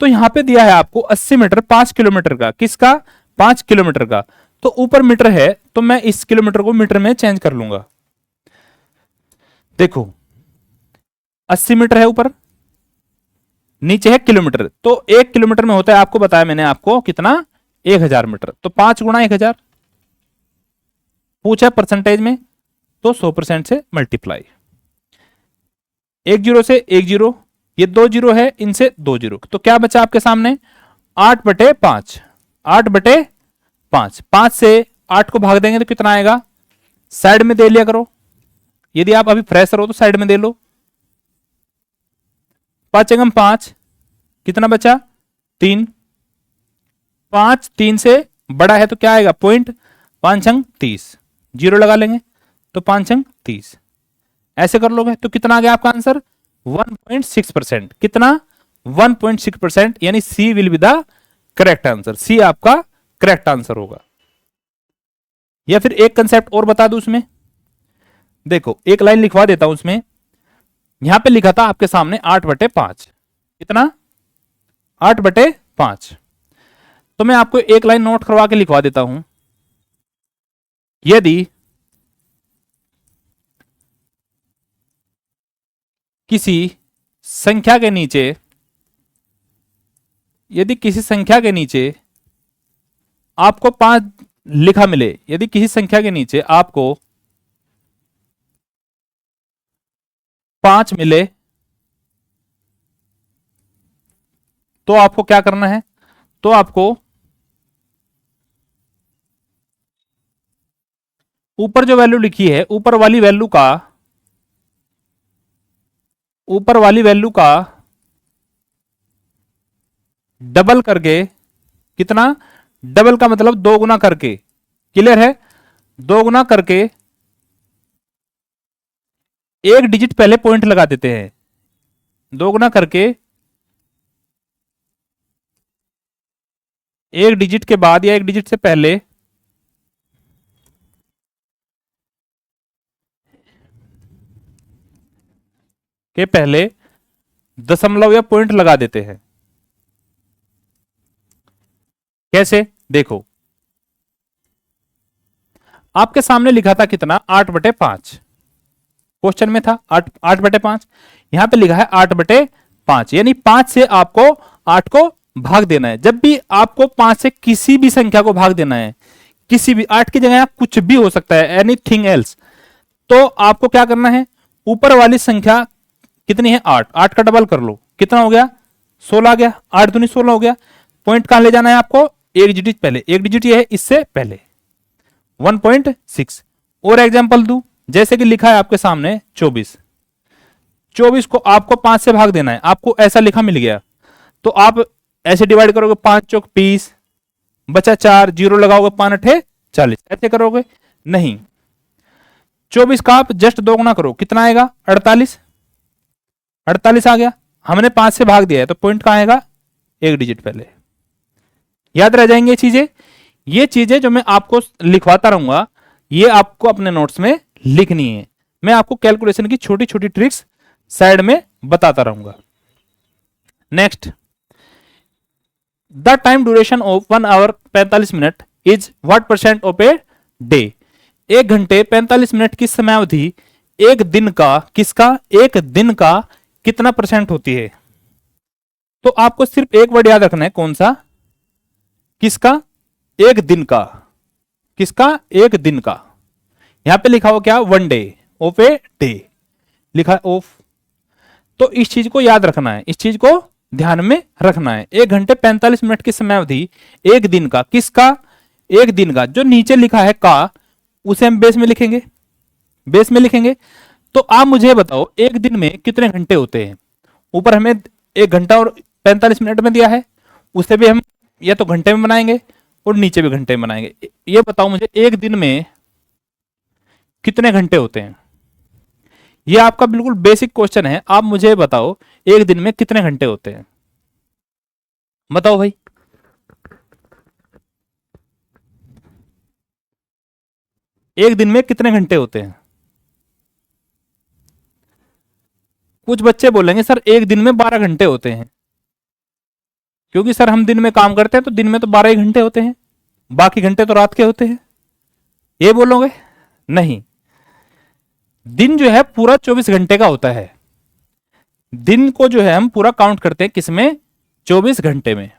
तो यहां पे दिया है आपको 80 मीटर 5 किलोमीटर का। किसका? 5 किलोमीटर का। तो ऊपर मीटर है तो मैं इस किलोमीटर को मीटर में चेंज कर लूंगा। देखो 80 मीटर है ऊपर, नीचे है किलोमीटर। तो 1 किलोमीटर में होता है, आपको बताया मैंने आपको कितना? 1000 मीटर। तो 5 गुणा 1000 पूछा परसेंटेज में, तो 100% से मल्टीप्लाई। 1 जीरो से 1 जीरो, ये 2 जीरो है, इनसे 2 जीरो, तो क्या बचा आपके सामने? 8/5। 8/5। 5 से 8 को भाग देंगे तो कितना आएगा? साइड में दे लिया करो, यदि आप अभी फ्रेशर हो तो साइड में दे लो। 5 एकम 5, कितना बचा? 3। 5 3 से बड़ा है तो क्या आएगा? पॉइंट। 5 अंक 30, जीरो लगा लेंगे तो 5 अंक 30। ऐसे कर लोगे तो कितना आ गया आपका आंसर? 1.6%। कितना? 1.6%, यानी C will be the correct answer. C आपका करेक्ट आंसर होगा। या फिर एक कंसेप्ट और बता दूं उसमें, देखो एक लाइन लिखवा देता हूं उसमें। यहां पे लिखा था आपके सामने 8/5। कितना? 8/5। तो मैं आपको एक लाइन नोट करवा के लिखवा देता हूं। यदि किसी संख्या के नीचे, यदि किसी संख्या के नीचे आपको 5 लिखा मिले, यदि किसी संख्या के नीचे आपको 5 मिले, तो आपको क्या करना है? तो आपको ऊपर जो वैल्यू लिखी है, ऊपर वाली वैल्यू का डबल करके, कितना? डबल का मतलब 2 गुना करके। क्लियर है? 2 गुना करके एक डिजिट पहले पॉइंट लगा देते हैं। 2 गुना करके एक डिजिट के बाद या एक डिजिट से पहले दशमलव या पॉइंट लगा देते हैं। कैसे? देखो आपके सामने लिखा था कितना? 8/5। क्वेश्चन में था 8/5, यहां पे लिखा है 8/5, यानी 5 से आपको 8 को भाग देना है। जब भी आपको 5 से किसी भी संख्या को भाग देना है, किसी भी, 8 की जगह कुछ भी हो सकता है, एनीथिंग एल्स, तो आपको क्या करना है? ऊपर वाली संख्या कितनी है? 8। 8 का डबल कर लो, कितना हो गया 16 आ गया, 8 दूनी 16 हो गया। पॉइंट कहां ले जाना है आपको, एक डिजिट पहले, एक डिजिट ये है इससे पहले 1.6। और एग्जांपल दूं, जैसे कि लिखा है आपके सामने 24, 24 को आपको 5 से भाग देना है, आपको ऐसा लिखा मिल गया तो आप ऐसे डिवाइड करोगे, 5 चौक 20, बचा 4, जीरो लगाओगे, 5 अठे 40, ऐसे करोगे नहीं। 24 का आप जस्ट दोगुना करो, कितना आएगा 48, 48 आ गया। हमने 5 से भाग दिया है तो पॉइंट कहां आएगा, एक डिजिट पहले। याद रह जाएंगे ये चीजें जो मैं आपको लिखवाता रहूंगा ये आपको अपने नोट्स में लिखनी है। मैं आपको कैलकुलेशन की छोटी छोटी ट्रिक्स साइड में बताता रहूंगा। Next, the time duration of 1 hour 45 minute is what percent of a day. 1 घंटे 45 मिनट की समयावधि एक दिन का, किसका, एक दिन का कितना परसेंट होती है। तो आपको सिर्फ एक वर्ड याद रखना है, कौन सा, किसका, एक दिन का, किसका, एक दिन का। यहां पे लिखा हो क्या, 1 डे ऑफ ए डे लिखा है ऑफ। तो इस चीज को याद रखना है, इस चीज को ध्यान में रखना है। 1 घंटे 45 मिनट की समयावधि एक दिन का, किसका, एक दिन का। जो नीचे लिखा है का उसे हम बेस में लिखेंगे, बेस में लिखेंगे। तो आप मुझे बताओ एक दिन में कितने घंटे होते हैं। ऊपर हमें 1 घंटा और 45 मिनट में दिया है, उसे भी हम या तो घंटे में बनाएंगे और नीचे भी घंटे में बनाएंगे। ये बताओ मुझे एक दिन में कितने घंटे होते हैं। ये आपका बिल्कुल बेसिक क्वेश्चन है। आप मुझे बताओ एक दिन में कितने घंटे होते हैं, बताओ भाई। एक दिन में कितने घंटे होते हैं। कुछ बच्चे बोलेंगे सर एक दिन में 12 घंटे होते हैं, क्योंकि सर हम दिन में काम करते हैं तो दिन में तो 12 ही घंटे होते हैं, बाकी घंटे तो रात के होते हैं। ये बोलोगे, नहीं, दिन जो है पूरा 24 घंटे का होता है। दिन को जो है हम पूरा काउंट करते हैं किसमें, 24 घंटे में।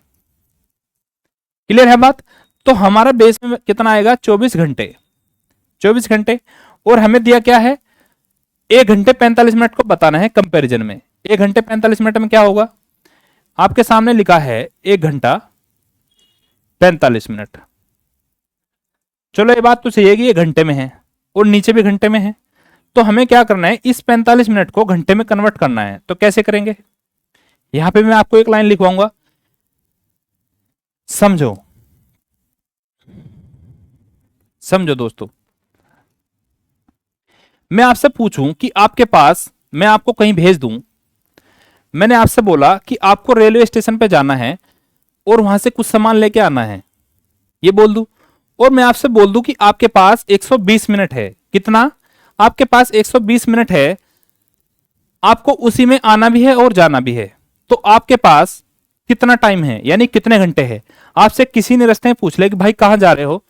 क्लियर है बात। तो हमारा बेस में कितना आएगा, 24 घंटे, 24 घंटे। और हमें दिया क्या है, 1 घंटे 45 मिनट को बताना है कंपैरिजन में। 1 घंटे 45 मिनट में क्या होगा, आपके सामने लिखा है 1 घंटा 45 मिनट। चलो ये बात तो सही है कि ये घंटे में है और नीचे भी घंटे में है। तो हमें क्या करना है, इस 45 मिनट को घंटे में कन्वर्ट करना है। तो कैसे करेंगे, यहां पे मैं आपको एक लाइन लिखवाऊंगा, समझो, समझो दोस्तों। मैं आपसे पूछूं कि आपके पास, मैं आपको कहीं भेज दूं, मैंने आपसे बोला कि आपको रेलवे स्टेशन पे जाना है और वहां से कुछ सामान लेके आना है, ये बोल दूं। और मैं आपसे बोल दूं कि आपके पास 120 मिनट है, कितना, आपके पास 120 मिनट है, आपको उसी में आना भी है और जाना भी है। तो आपके पास कितना टाइम है, यानी कितने घंटे हैं। आपसे किसी ने रास्ते में पूछ लिया कि भाई कहां जा रहे हो,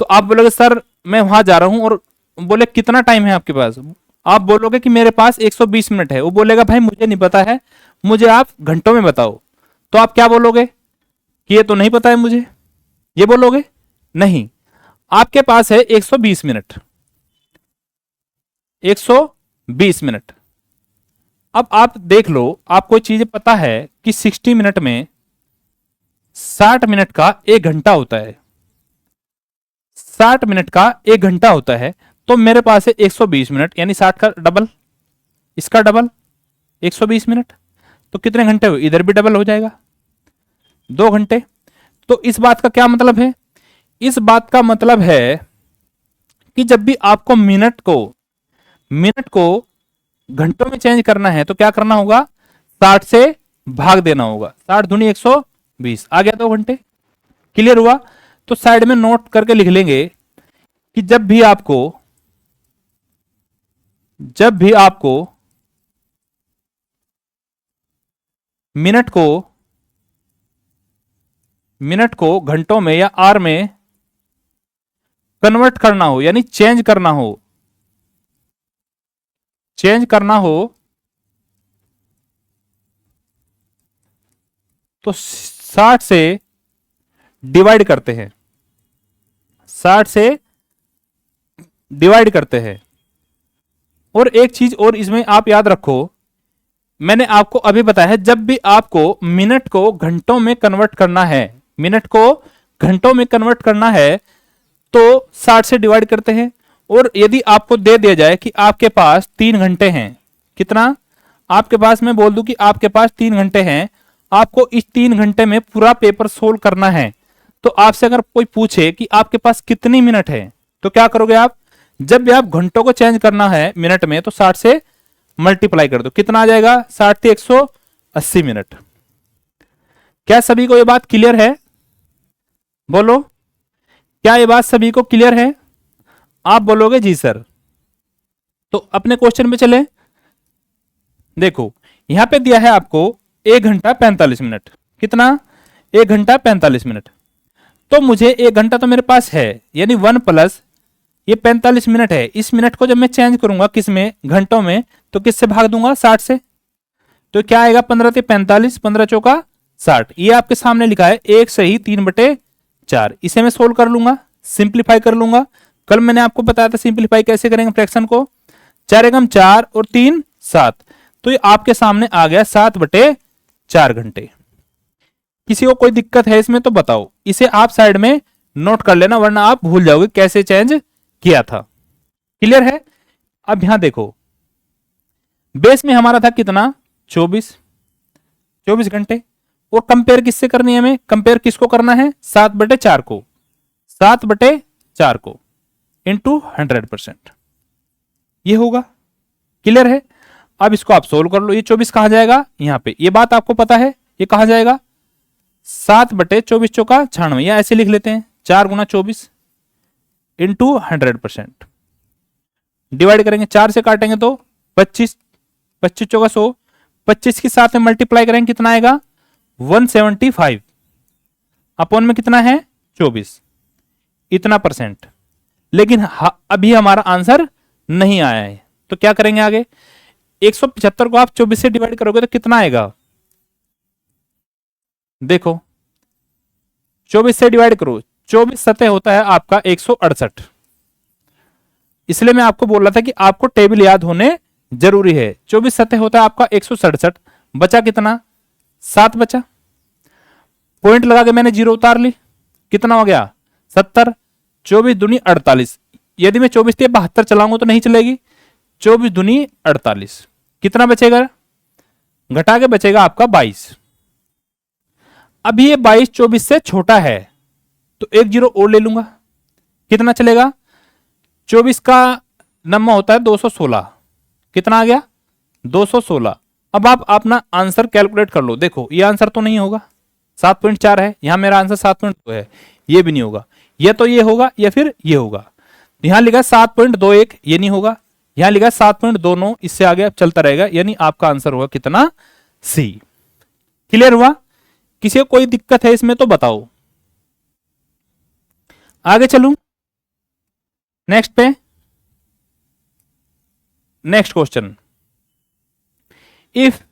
तो आप बोलोगे सर मैं वहां जा रहा हूं, और बोले कितना टाइम है आपके पास, आप बोलोगे कि मेरे पास 120 मिनट है। वो बोलेगा भाई मुझे नहीं पता है, मुझे आप घंटों में बताओ। तो आप क्या बोलोगे कि ये तो नहीं पता है मुझे, ये बोलोगे नहीं। आपके पास है 120 मिनट, 120 मिनट। अब आप देख लो, आपको चीज पता है कि 60 मिनट में 60 मिनट का 1 घंटा होता है, 60 मिनट का 1 घंटा होता है। तो मेरे पास है 120 मिनट, यानी 60 का डबल, इसका डबल 120 मिनट। तो कितने घंटे हुए, इधर भी डबल हो जाएगा, 2 घंटे। तो इस बात का क्या मतलब है, इस बात का मतलब है कि जब भी आपको मिनट को घंटों में चेंज करना है तो क्या करना होगा, 60 से भाग देना होगा। 60 दूनी 120, आ गया 2 घंटे। क्लियर हुआ। तो साइड में नोट करके लिख लेंगे कि जब भी आपको मिनट को घंटों में या आर में कन्वर्ट करना हो, यानी चेंज करना हो, तो 60 से डिवाइड करते हैं, 60 से डिवाइड करते हैं। और एक चीज और इसमें आप याद रखो मैंने आपको अभी बताया है, जब भी आपको मिनट को घंटों में कन्वर्ट करना है, मिनट को घंटों में कन्वर्ट करना है तो 60 से डिवाइड करते हैं। और यदि आपको दे दिया जाए कि आपके पास 3 घंटे हैं, कितना आपके पास, मैं बोल दूं कि आपके पास 3 घंटे हैं, आपको इस 3 घंटे में पूरा पेपर सोल्व करना है, तो आपसे अगर कोई पूछे कि आपके पास कितनी मिनट है, तो क्या करोगे आप? जब भी आप घंटों को चेंज करना है मिनट में, तो 60 से मल्टीप्लाई कर दो, कितना आ जाएगा? 60 से 180 मिनट। क्या सभी को ये बात क्लियर है? बोलो, क्या ये बात सभी को क्लियर है? आप बोलोगे जी सर। तो अपने क्वेश्चन पे चले। देखो यहां पे दिया है आपको 1 घंटा 45 मिनट। कितना? 1 घंटा 45 मिनट। तो मुझे 1 घंटा तो मेरे पास है, यानी 1 प्लस ये 45 मिनट है। इस मिनट को जब मैं चेंज करूंगा किस में? घंटों में, तो किससे भाग दूंगा? 60 से। तो क्या आएगा? 15 से 45, 15 चौका 60। ये आपके सामने लिखा है 1 सही 3/4। इसे मैं सोल्व कर लूंगा, सिंप्लीफाई कर लूंगा। कल मैंने आपको बताया था सिंप्लीफाई कैसे करेंगे फ्रैक्शन को। 4 एकम 4 और 3 7, तो ये आपके सामने आ गया 7/4 घंटे। किसी को कोई दिक्कत है इसमें तो बताओ, इसे आप साइड में नोट कर लेना, वरना आप भूल जाओगे कैसे चेंज किया था। क्लियर है? अब यहां देखो, बेस में हमारा था कितना? 24 घंटे। और कंपेयर किससे करनी है हमें? कंपेयर किसको करना है? 7/4 को, 7/4 को इंटू 100%, ये होगा। क्लियर है? अब इसको आप सोल्व कर लो। ये 24 कहा जाएगा यहां पे, ये बात आपको पता है, ये कहा जाएगा 7/24 चौका 96, या ऐसे लिख लेते हैं 4 गुना 24 इंटू 100%। डिवाइड करेंगे, 4 से काटेंगे तो 25, 25 चौका 100, 25 के साथ में मल्टीप्लाई करेंगे, कितना आएगा? 175 अपॉन में कितना है? 24, इतना परसेंट। लेकिन अभी हमारा आंसर नहीं आया है, तो क्या करेंगे आगे? 175 को आप 24 से डिवाइड करोगे तो कितना आएगा? देखो 24 से डिवाइड करो, 24 सतह होता है आपका 168। इसलिए मैं आपको बोल रहा था कि आपको टेबल याद होने जरूरी है। 24 सतह होता है आपका 167, बचा कितना? 7 बचा। पॉइंट लगा के मैंने 0 उतार ली, कितना हो गया? 70। 24 दूनी 48, यदि मैं 24 से 72 चलाऊंगा तो नहीं चलेगी। 24 दूनी 48, कितना बचेगा? घटा के बचेगा आपका 22। अब ये 22 24 से छोटा है, तो एक 0 और ले लूंगा, कितना चलेगा? 24 का नंबर होता है 216, कितना आ गया? 216। अब आप अपना आंसर कैलकुलेट कर लो। देखो ये आंसर तो नहीं होगा, 7.4 है, यहां मेरा आंसर 7.2 है, ये भी नहीं होगा। ये तो ये होगा या फिर ये होगा। यहां लिखा 7.21, ये नहीं होगा। यहां लिखा 7.29, इससे आगे अब चलता रहेगा, यानी आपका आंसर होगा कितना? सी। क्लियर हुआ? किसी को कोई दिक्कत है इसमें तो बताओ। आगे चलूं नेक्स्ट पे। Next question, if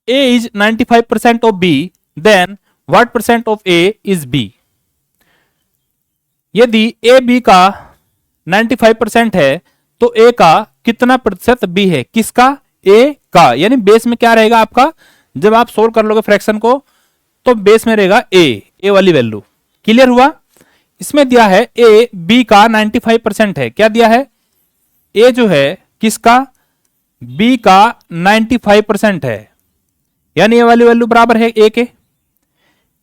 A is 95% of B, then what percent of A is B? यदि A B का 95% है तो A का कितना प्रतिशत B है? किसका? A का। यानी बेस में क्या रहेगा आपका? जब आप सोल्व कर लोगे फ्रैक्शन को तो बेस में रहेगा A वाली वैल्यू। क्लियर हुआ? इसमें दिया है A B का 95% है। क्या दिया है? A जो है किसका? B का 95% है, यानी ये वाली वैल्यू बराबर है A के।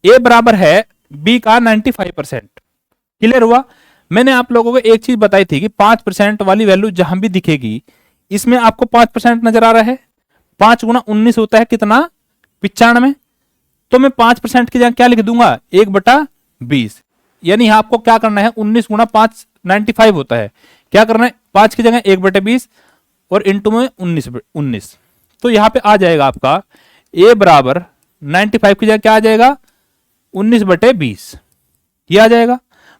A बराबर है B का 95%। क्लियर हुआ? मैंने आप लोगों को एक चीज बताई थी कि 5% वाली वैल्यू जहां भी दिखेगी, इसमें आपको 5% नजर आ रहा है। 5 गुना 19 होता है कितना? 95। तो मैं 5% की जगह क्या लिख दूंगा? 1/20। यानी यहां आपको क्या करना है? 19 गुना 5 95 होता है, क्या करना है? 5 की जगह 1/20 और इंटू में 19। तो यहां पे आ जाएगा आपका A बराबर 95 की जगह क्या आ जाएगा? 19/20, ये आ जाएगा।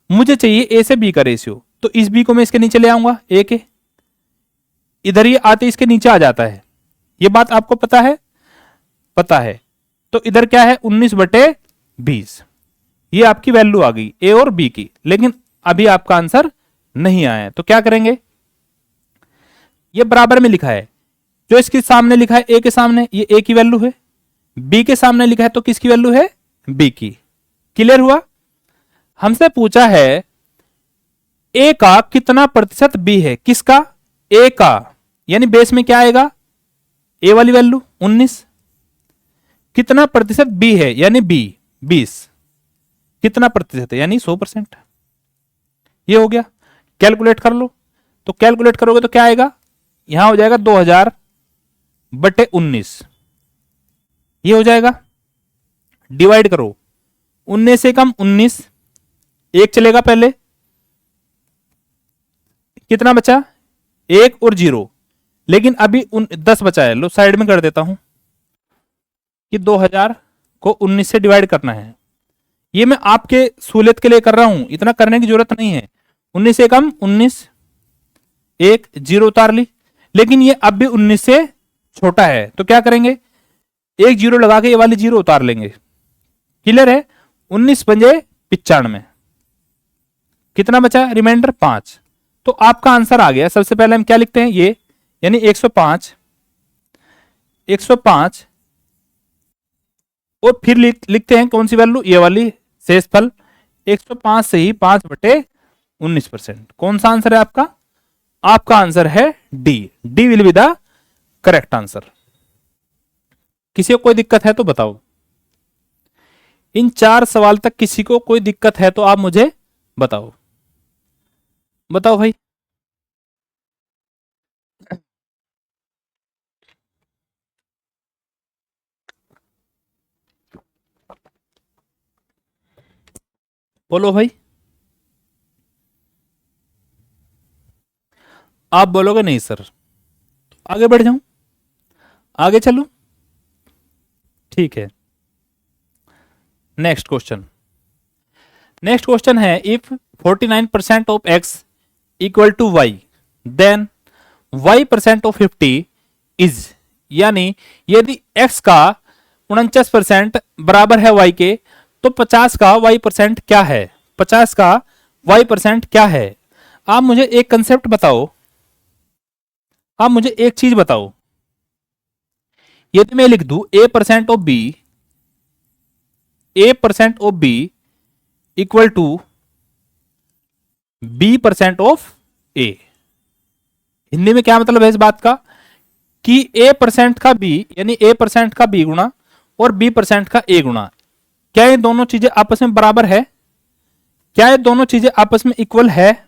मुझे चाहिए A से B का रेशियो, तो इस B को मैं इसके नीचे ले आऊंगा, A के इधर ही आते इसके नीचे आ जाता है। ये बात आपको पता है? पता है। तो इधर क्या है? 19/20। ये आपकी वैल्यू आ गई A और B की, लेकिन अभी आपका आंसर नहीं आया है, तो क्या करेंगे? ये बराबर में लिखा है जो इसके सामने लिखा है ए के सामने, ये ए की वैल्यू है, बी के सामने लिखा है तो किसकी वैल्यू है, बी की। क्लियर हुआ। हमसे पूछा है ए का कितना प्रतिशत बी है, किसका, ए का, यानी बेस में क्या आएगा, ए वाली वैल्यू 19, कितना प्रतिशत बी है यानी बी 20, कितना प्रतिशत है यानी 100%। ये हो गया। कैलकुलेट कर लो, तो कैलकुलेट करोगे तो क्या आएगा, यहां हो जाएगा 2000/19, ये हो जाएगा। डिवाइड करो, 19 से कम 19, एक चलेगा पहले, कितना बचा, 1 और 0, लेकिन अभी 10 बचा है। लो साइड में कर देता हूं कि 2000 को 19 से डिवाइड करना है। ये मैं आपके सहूलियत के लिए कर रहा हूं, इतना करने की जरूरत नहीं है। 19 से कम 19, 1 0 उतार ली, लेकिन ये अब भी 19 से छोटा है, तो क्या करेंगे, 1 0 लगा के ये वाली 0 उतार लेंगे। क्लियर है। 19 पंजे 95, कितना बचा रिमाइंडर 5। तो आपका आंसर आ गया। सबसे पहले हम क्या लिखते हैं, ये यानी 105 और फिर लिखते हैं कौन सी वैल्यू, ये वाली शेषफल 105 से ही 5/19%। कौन सा आंसर है आपका, आपका आंसर है D. D will be the correct answer. किसी को कोई दिक्कत है तो बताओ। इन 4 सवाल तक किसी को कोई दिक्कत है तो आप मुझे बताओ। बताओ भाई। बोलो भाई। आप बोलोगे नहीं सर, तो आगे बढ़ जाऊं, आगे चलो, ठीक है। नेक्स्ट क्वेश्चन, नेक्स्ट क्वेश्चन है if 49% of x equal to y then y% of 50 is, यानी यदि x का 49% बराबर है y के, तो 50 का y% क्या है, 50 का y% क्या है। आप मुझे एक कंसेप्ट बताओ, आप मुझे एक चीज बताओ, यदि मैं लिख दूं a% of b, a% of b equal to b% of a, Hindi में क्या मतलब है इस बात का कि a% का b यानी a% का b गुणा और b% का a गुणा, क्या ये दोनों चीजें आपस में बराबर है, क्या ये दोनों चीजें आपस में इक्वल है।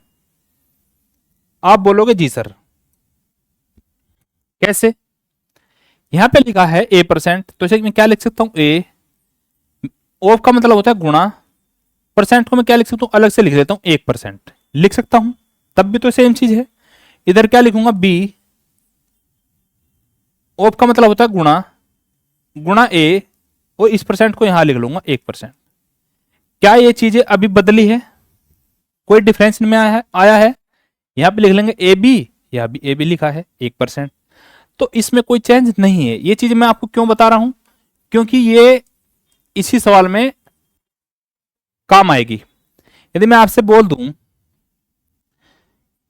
आप बोलोगे जी सर। कैसे, यहां पे लिखा है a%, तो इसे मैं क्या लिख सकता हूं, a, ऑफ का मतलब होता है गुणा, परसेंट को मैं क्या लिख सकता हूं, अलग से लिख देता हूं 1% लिख सकता हूं, तब भी तो सेम चीज है। इधर क्या लिखूंगा, b, ऑफ का मतलब होता है गुणा, गुणा a, और इस परसेंट को यहां लिख लूंगा 1%। क्या ये चीजें अभी बदली है, कोई डिफरेंस में आया है। यहां पे लिख लेंगे ए बी, यहां भी ए बी लिखा है 1%, तो इसमें कोई चेंज नहीं है। ये चीज मैं आपको क्यों बता रहा हूं, क्योंकि ये इसी सवाल में काम आएगी। यदि मैं आपसे बोल दूं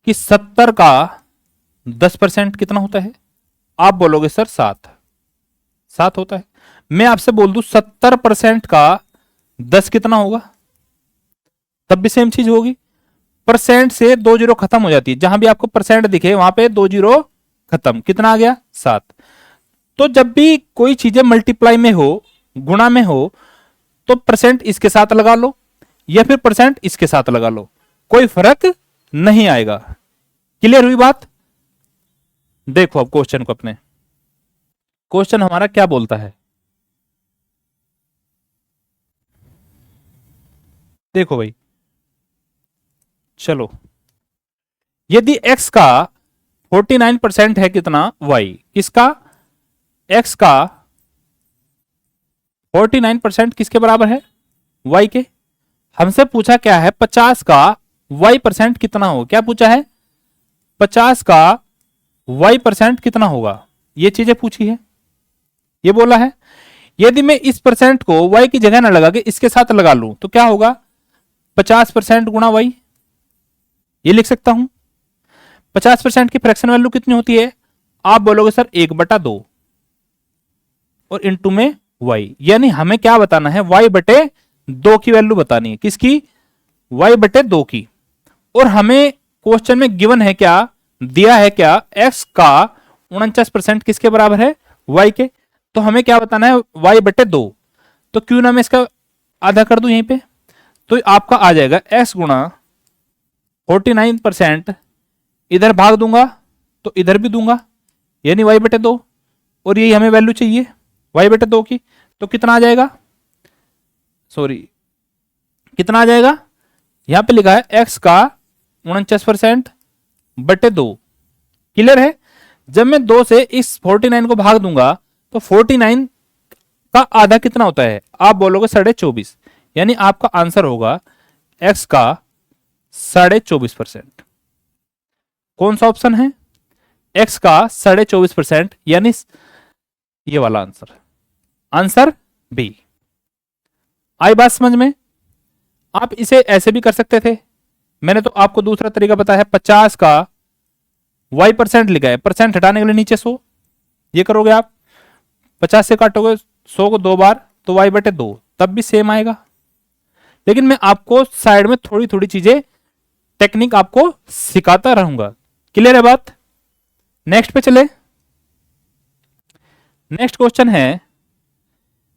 कि 70 का 10% कितना होता है, आप बोलोगे सर 7 होता है। मैं आपसे बोल दूं 70% का 10 कितना होगा, तब भी सेम चीज होगी। परसेंट से 2 जीरो खत्म हो जाती है, जहां भी आपको परसेंट दिखे वहां पे 2 जीरो खत्म, कितना आ गया 7। तो जब भी कोई चीजें मल्टीप्लाई में हो, गुणा में हो, तो परसेंट इसके साथ लगा लो या फिर परसेंट इसके साथ लगा लो, कोई फर्क नहीं आएगा। क्लियर हुई बात। देखो अब क्वेश्चन को, अपने क्वेश्चन हमारा क्या बोलता है, देखो भाई। चलो, यदि x का 49% है कितना, y, किसका, x का 49% किसके बराबर है, y के। हमसे पूछा क्या है, 50 का y% कितना हो, क्या पूछा है, 50 का y% कितना होगा, ये चीजें पूछी है, ये बोला है। यदि मैं इस परसेंट को y की जगह ना लगा के इसके साथ लगा लूं तो क्या होगा, 50% गुणा y, ये लिख सकता हूं। 50% की फ्रैक्शन वैल्यू कितनी होती है, आप बोलोगे सर 1/2 और इंटू में y, यानी हमें क्या बताना है, y/2 की वैल्यू बतानी है। किसकी? y/2 की। और हमें क्वेश्चन में गिवन है क्या, दिया है क्या, x का 49% किसके बराबर है, y के। तो हमें क्या बताना है, y/2। तो क्यों ना मैं इसका आधा कर दूं यहीं पे, तो आपका आ जाएगा x गुणा 49%, इधर भाग दूंगा तो इधर भी दूंगा, यानी y/2। और यही हमें वैल्यू चाहिए y/2 की। तो कितना आ जाएगा, सॉरी कितना आ जाएगा, यहां पे लिखा है x का 49% बटे 2। क्लियर है? जब मैं 2 से इस 49 को भाग दूंगा तो 49 का आधा कितना होता है, आप बोलोगे 24.5, यानी आपका आंसर होगा x का 24.5%। कौन सा ऑप्शन है, x का 24.5%, यानी ये वाला आंसर, आंसर बी। आई बात समझ में? आप इसे ऐसे भी कर सकते थे, मैंने तो आपको दूसरा तरीका बताया है। 50 का y% लिखा है, परसेंट हटाने के लिए नीचे 100, ये करोगे आप, 50 से काटोगे 100 को 2 बार तो y/2, तब भी सेम आएगा। लेकिन मैं आपको साइड में थोड़ी थोड़ी चीजें, टेक्निक आपको सिखाता रहूंगा। क्लियर है बात? नेक्स्ट पे चले। नेक्स्ट क्वेश्चन है,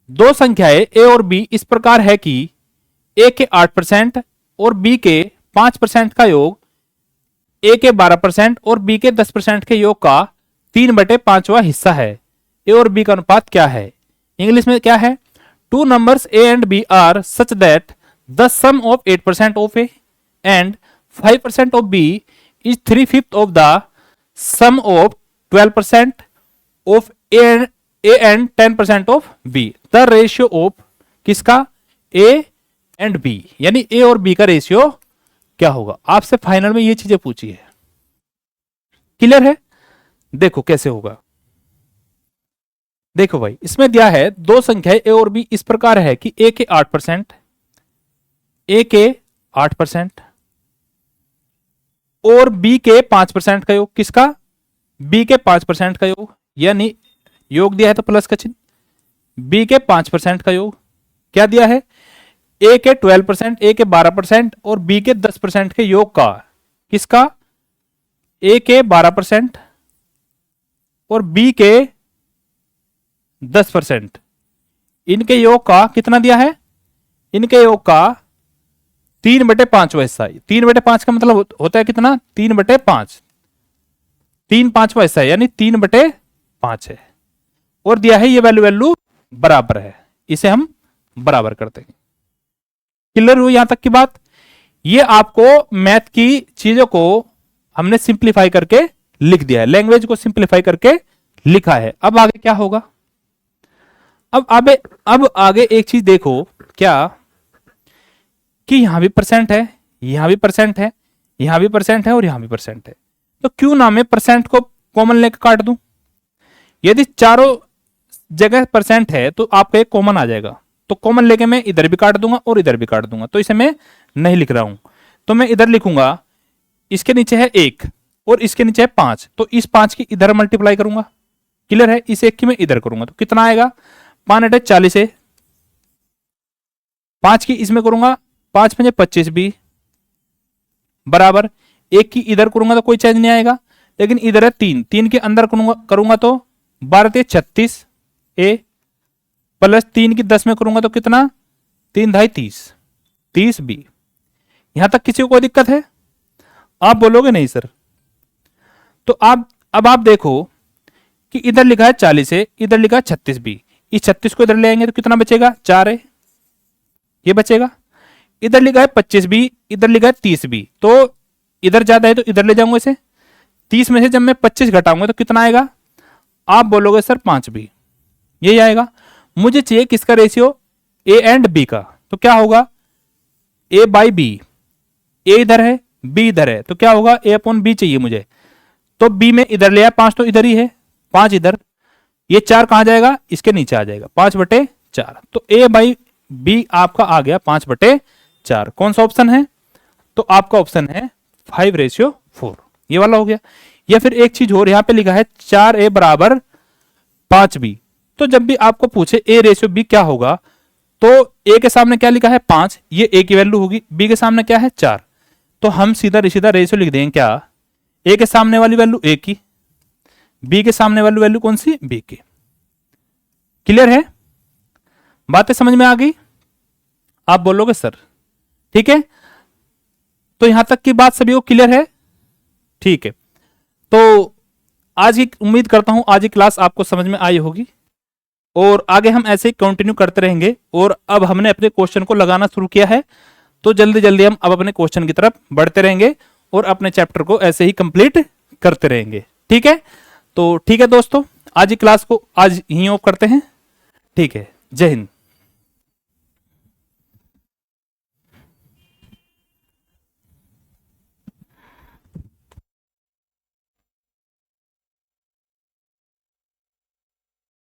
दो संख्याएं a और b इस प्रकार है कि a के 8% और b के 5% का योग a के 12% और b के 10% के योग का 3/5वां हिस्सा है। a और b का अनुपात क्या है? इंग्लिश में क्या है, two numbers a and b are such that the sum of 8% of a and 5% of b is 3/5 of the sum of 12% of a and 10% of b. The ratio of किसका, a and b, यानी a और b का रेशियो क्या होगा? आपसे फाइनल में ये चीजें पूछी है। क्लियर है? देखो कैसे होगा। देखो भाई, इसमें दिया है दो संख्याएं a और b इस प्रकार है कि a के 8%, a के 8% और b के 5% का योग, किसका, b के 5% का योग, यानी योग दिया है तो प्लस का चिन्ह, b के 5% का योग क्या दिया है, a के 12%, a के 12% और b के 10% के योग का, किसका, a के 12% और b के 10%, इनके योग का कितना दिया है, इनके योग का 3/5वां हिस्सा। 3/5 का मतलब होता है कितना, 3/5, 3/5वां हिस्सा है, यानी 3/5 है। और दिया है ये वैल्यू बराबर है, इसे हम बराबर करते हैं। क्लियर हुई यहां तक की बात? ये आपको मैथ की चीजों को हमने सिंप्लीफाई करके लिख दिया है, लैंग्वेज को सिंप्लीफाई करके लिखा है। अब आगे क्या होगा, अब आगे एक चीज देखो, क्या कि यहां भी परसेंट है, यहां भी परसेंट है, यहां भी परसेंट है और यहां भी परसेंट है। तो क्यों ना मैं परसेंट को कॉमन लेकर काट दूं। यदि चारों जगह परसेंट है तो आपका एक कॉमन आ जाएगा, तो कॉमन लेके मैं इधर भी काट दूंगा और इधर भी काट दूंगा, तो इसे मैं नहीं लिख रहा हूं। तो मैं इधर लिखूंगा, इसके नीचे है 1 और इसके नीचे है 5, तो इस 5 की इधर मल्टीप्लाई करूंगा। क्लियर है? इस 1 की मैं इधर करूंगा तो कितना आएगा, 5/40 है। 5 की इसमें करूंगा, 5×5 25 भी बराबर, 1 की इधर करूंगा तो कोई चेंज नहीं आएगा, लेकिन इधर है 3, 3 के अंदर करूंगा तो 12×36 ए प्लस 3 की 10 में करूंगा तो कितना, 3×2 30, 30 बी। यहां तक किसी को कोई दिक्कत है? आप बोलोगे नहीं सर। तो अब आप देखो कि इधर लिखा है 40 है, इधर लिखा है 36 बी। इस 36 को इधर ले आएंगे तो कितना बचेगा, 4 है, ये बचेगा। इधर लिखा है 25 बी, इधर लिखा है 30 बी, तो इधर ज्यादा है तो इधर ले जाऊंगा इसे। 30 में से जब मैं 25 घटाऊंगा तो कितना आएगा, आप बोलोगे सर 5 बी, यही आएगा। मुझे चाहिए किसका रेशियो, ए एंड बी का, तो क्या होगा, ए बाई बी, ए इधर है बी इधर है, तो क्या होगा, ए अपॉन बी चाहिए मुझे। तो बी में इधर ले आया, 5 तो इधर ही है, 5 इधर, ये 4 कहां जाएगा, इसके नीचे आ जाएगा, 5/4। तो ए बाई बी आपका आ गया 5/4। कौन सा ऑप्शन है, तो आपका ऑप्शन है 5:4, ये वाला हो गया। या फिर एक चीज और, यहां पे लिखा है 4a बराबर 5b। तो जब भी आपको पूछे a रेशियो b क्या होगा, तो a के सामने क्या लिखा है 5, ये a की वैल्यू होगी, b के सामने क्या है 4, तो हम सीधा रेशियो लिख देंगे क्या, a के सामने वाली वैल्यू a की, b के सामने वाली वैल्यू कौन सी b की। क्लियर है, बातें समझ में आ गई, आप बोलोगे सर ठीक है। तो यहां तक की बात सभी को क्लियर है, ठीक है। तो आज की उम्मीद करता हूं आज की क्लास आपको समझ में आई होगी, और आगे हम ऐसे ही कंटिन्यू करते रहेंगे। और अब हमने अपने क्वेश्चन को लगाना शुरू किया है, तो जल्दी जल्दी हम अब अपने क्वेश्चन की तरफ बढ़ते रहेंगे और अपने चैप्टर को ऐसे ही कंप्लीट करते रहेंगे, ठीक है। तो ठीक है दोस्तों, आज की क्लास को आज यहीं ऑफ करते हैं, ठीक है। जय हिंद।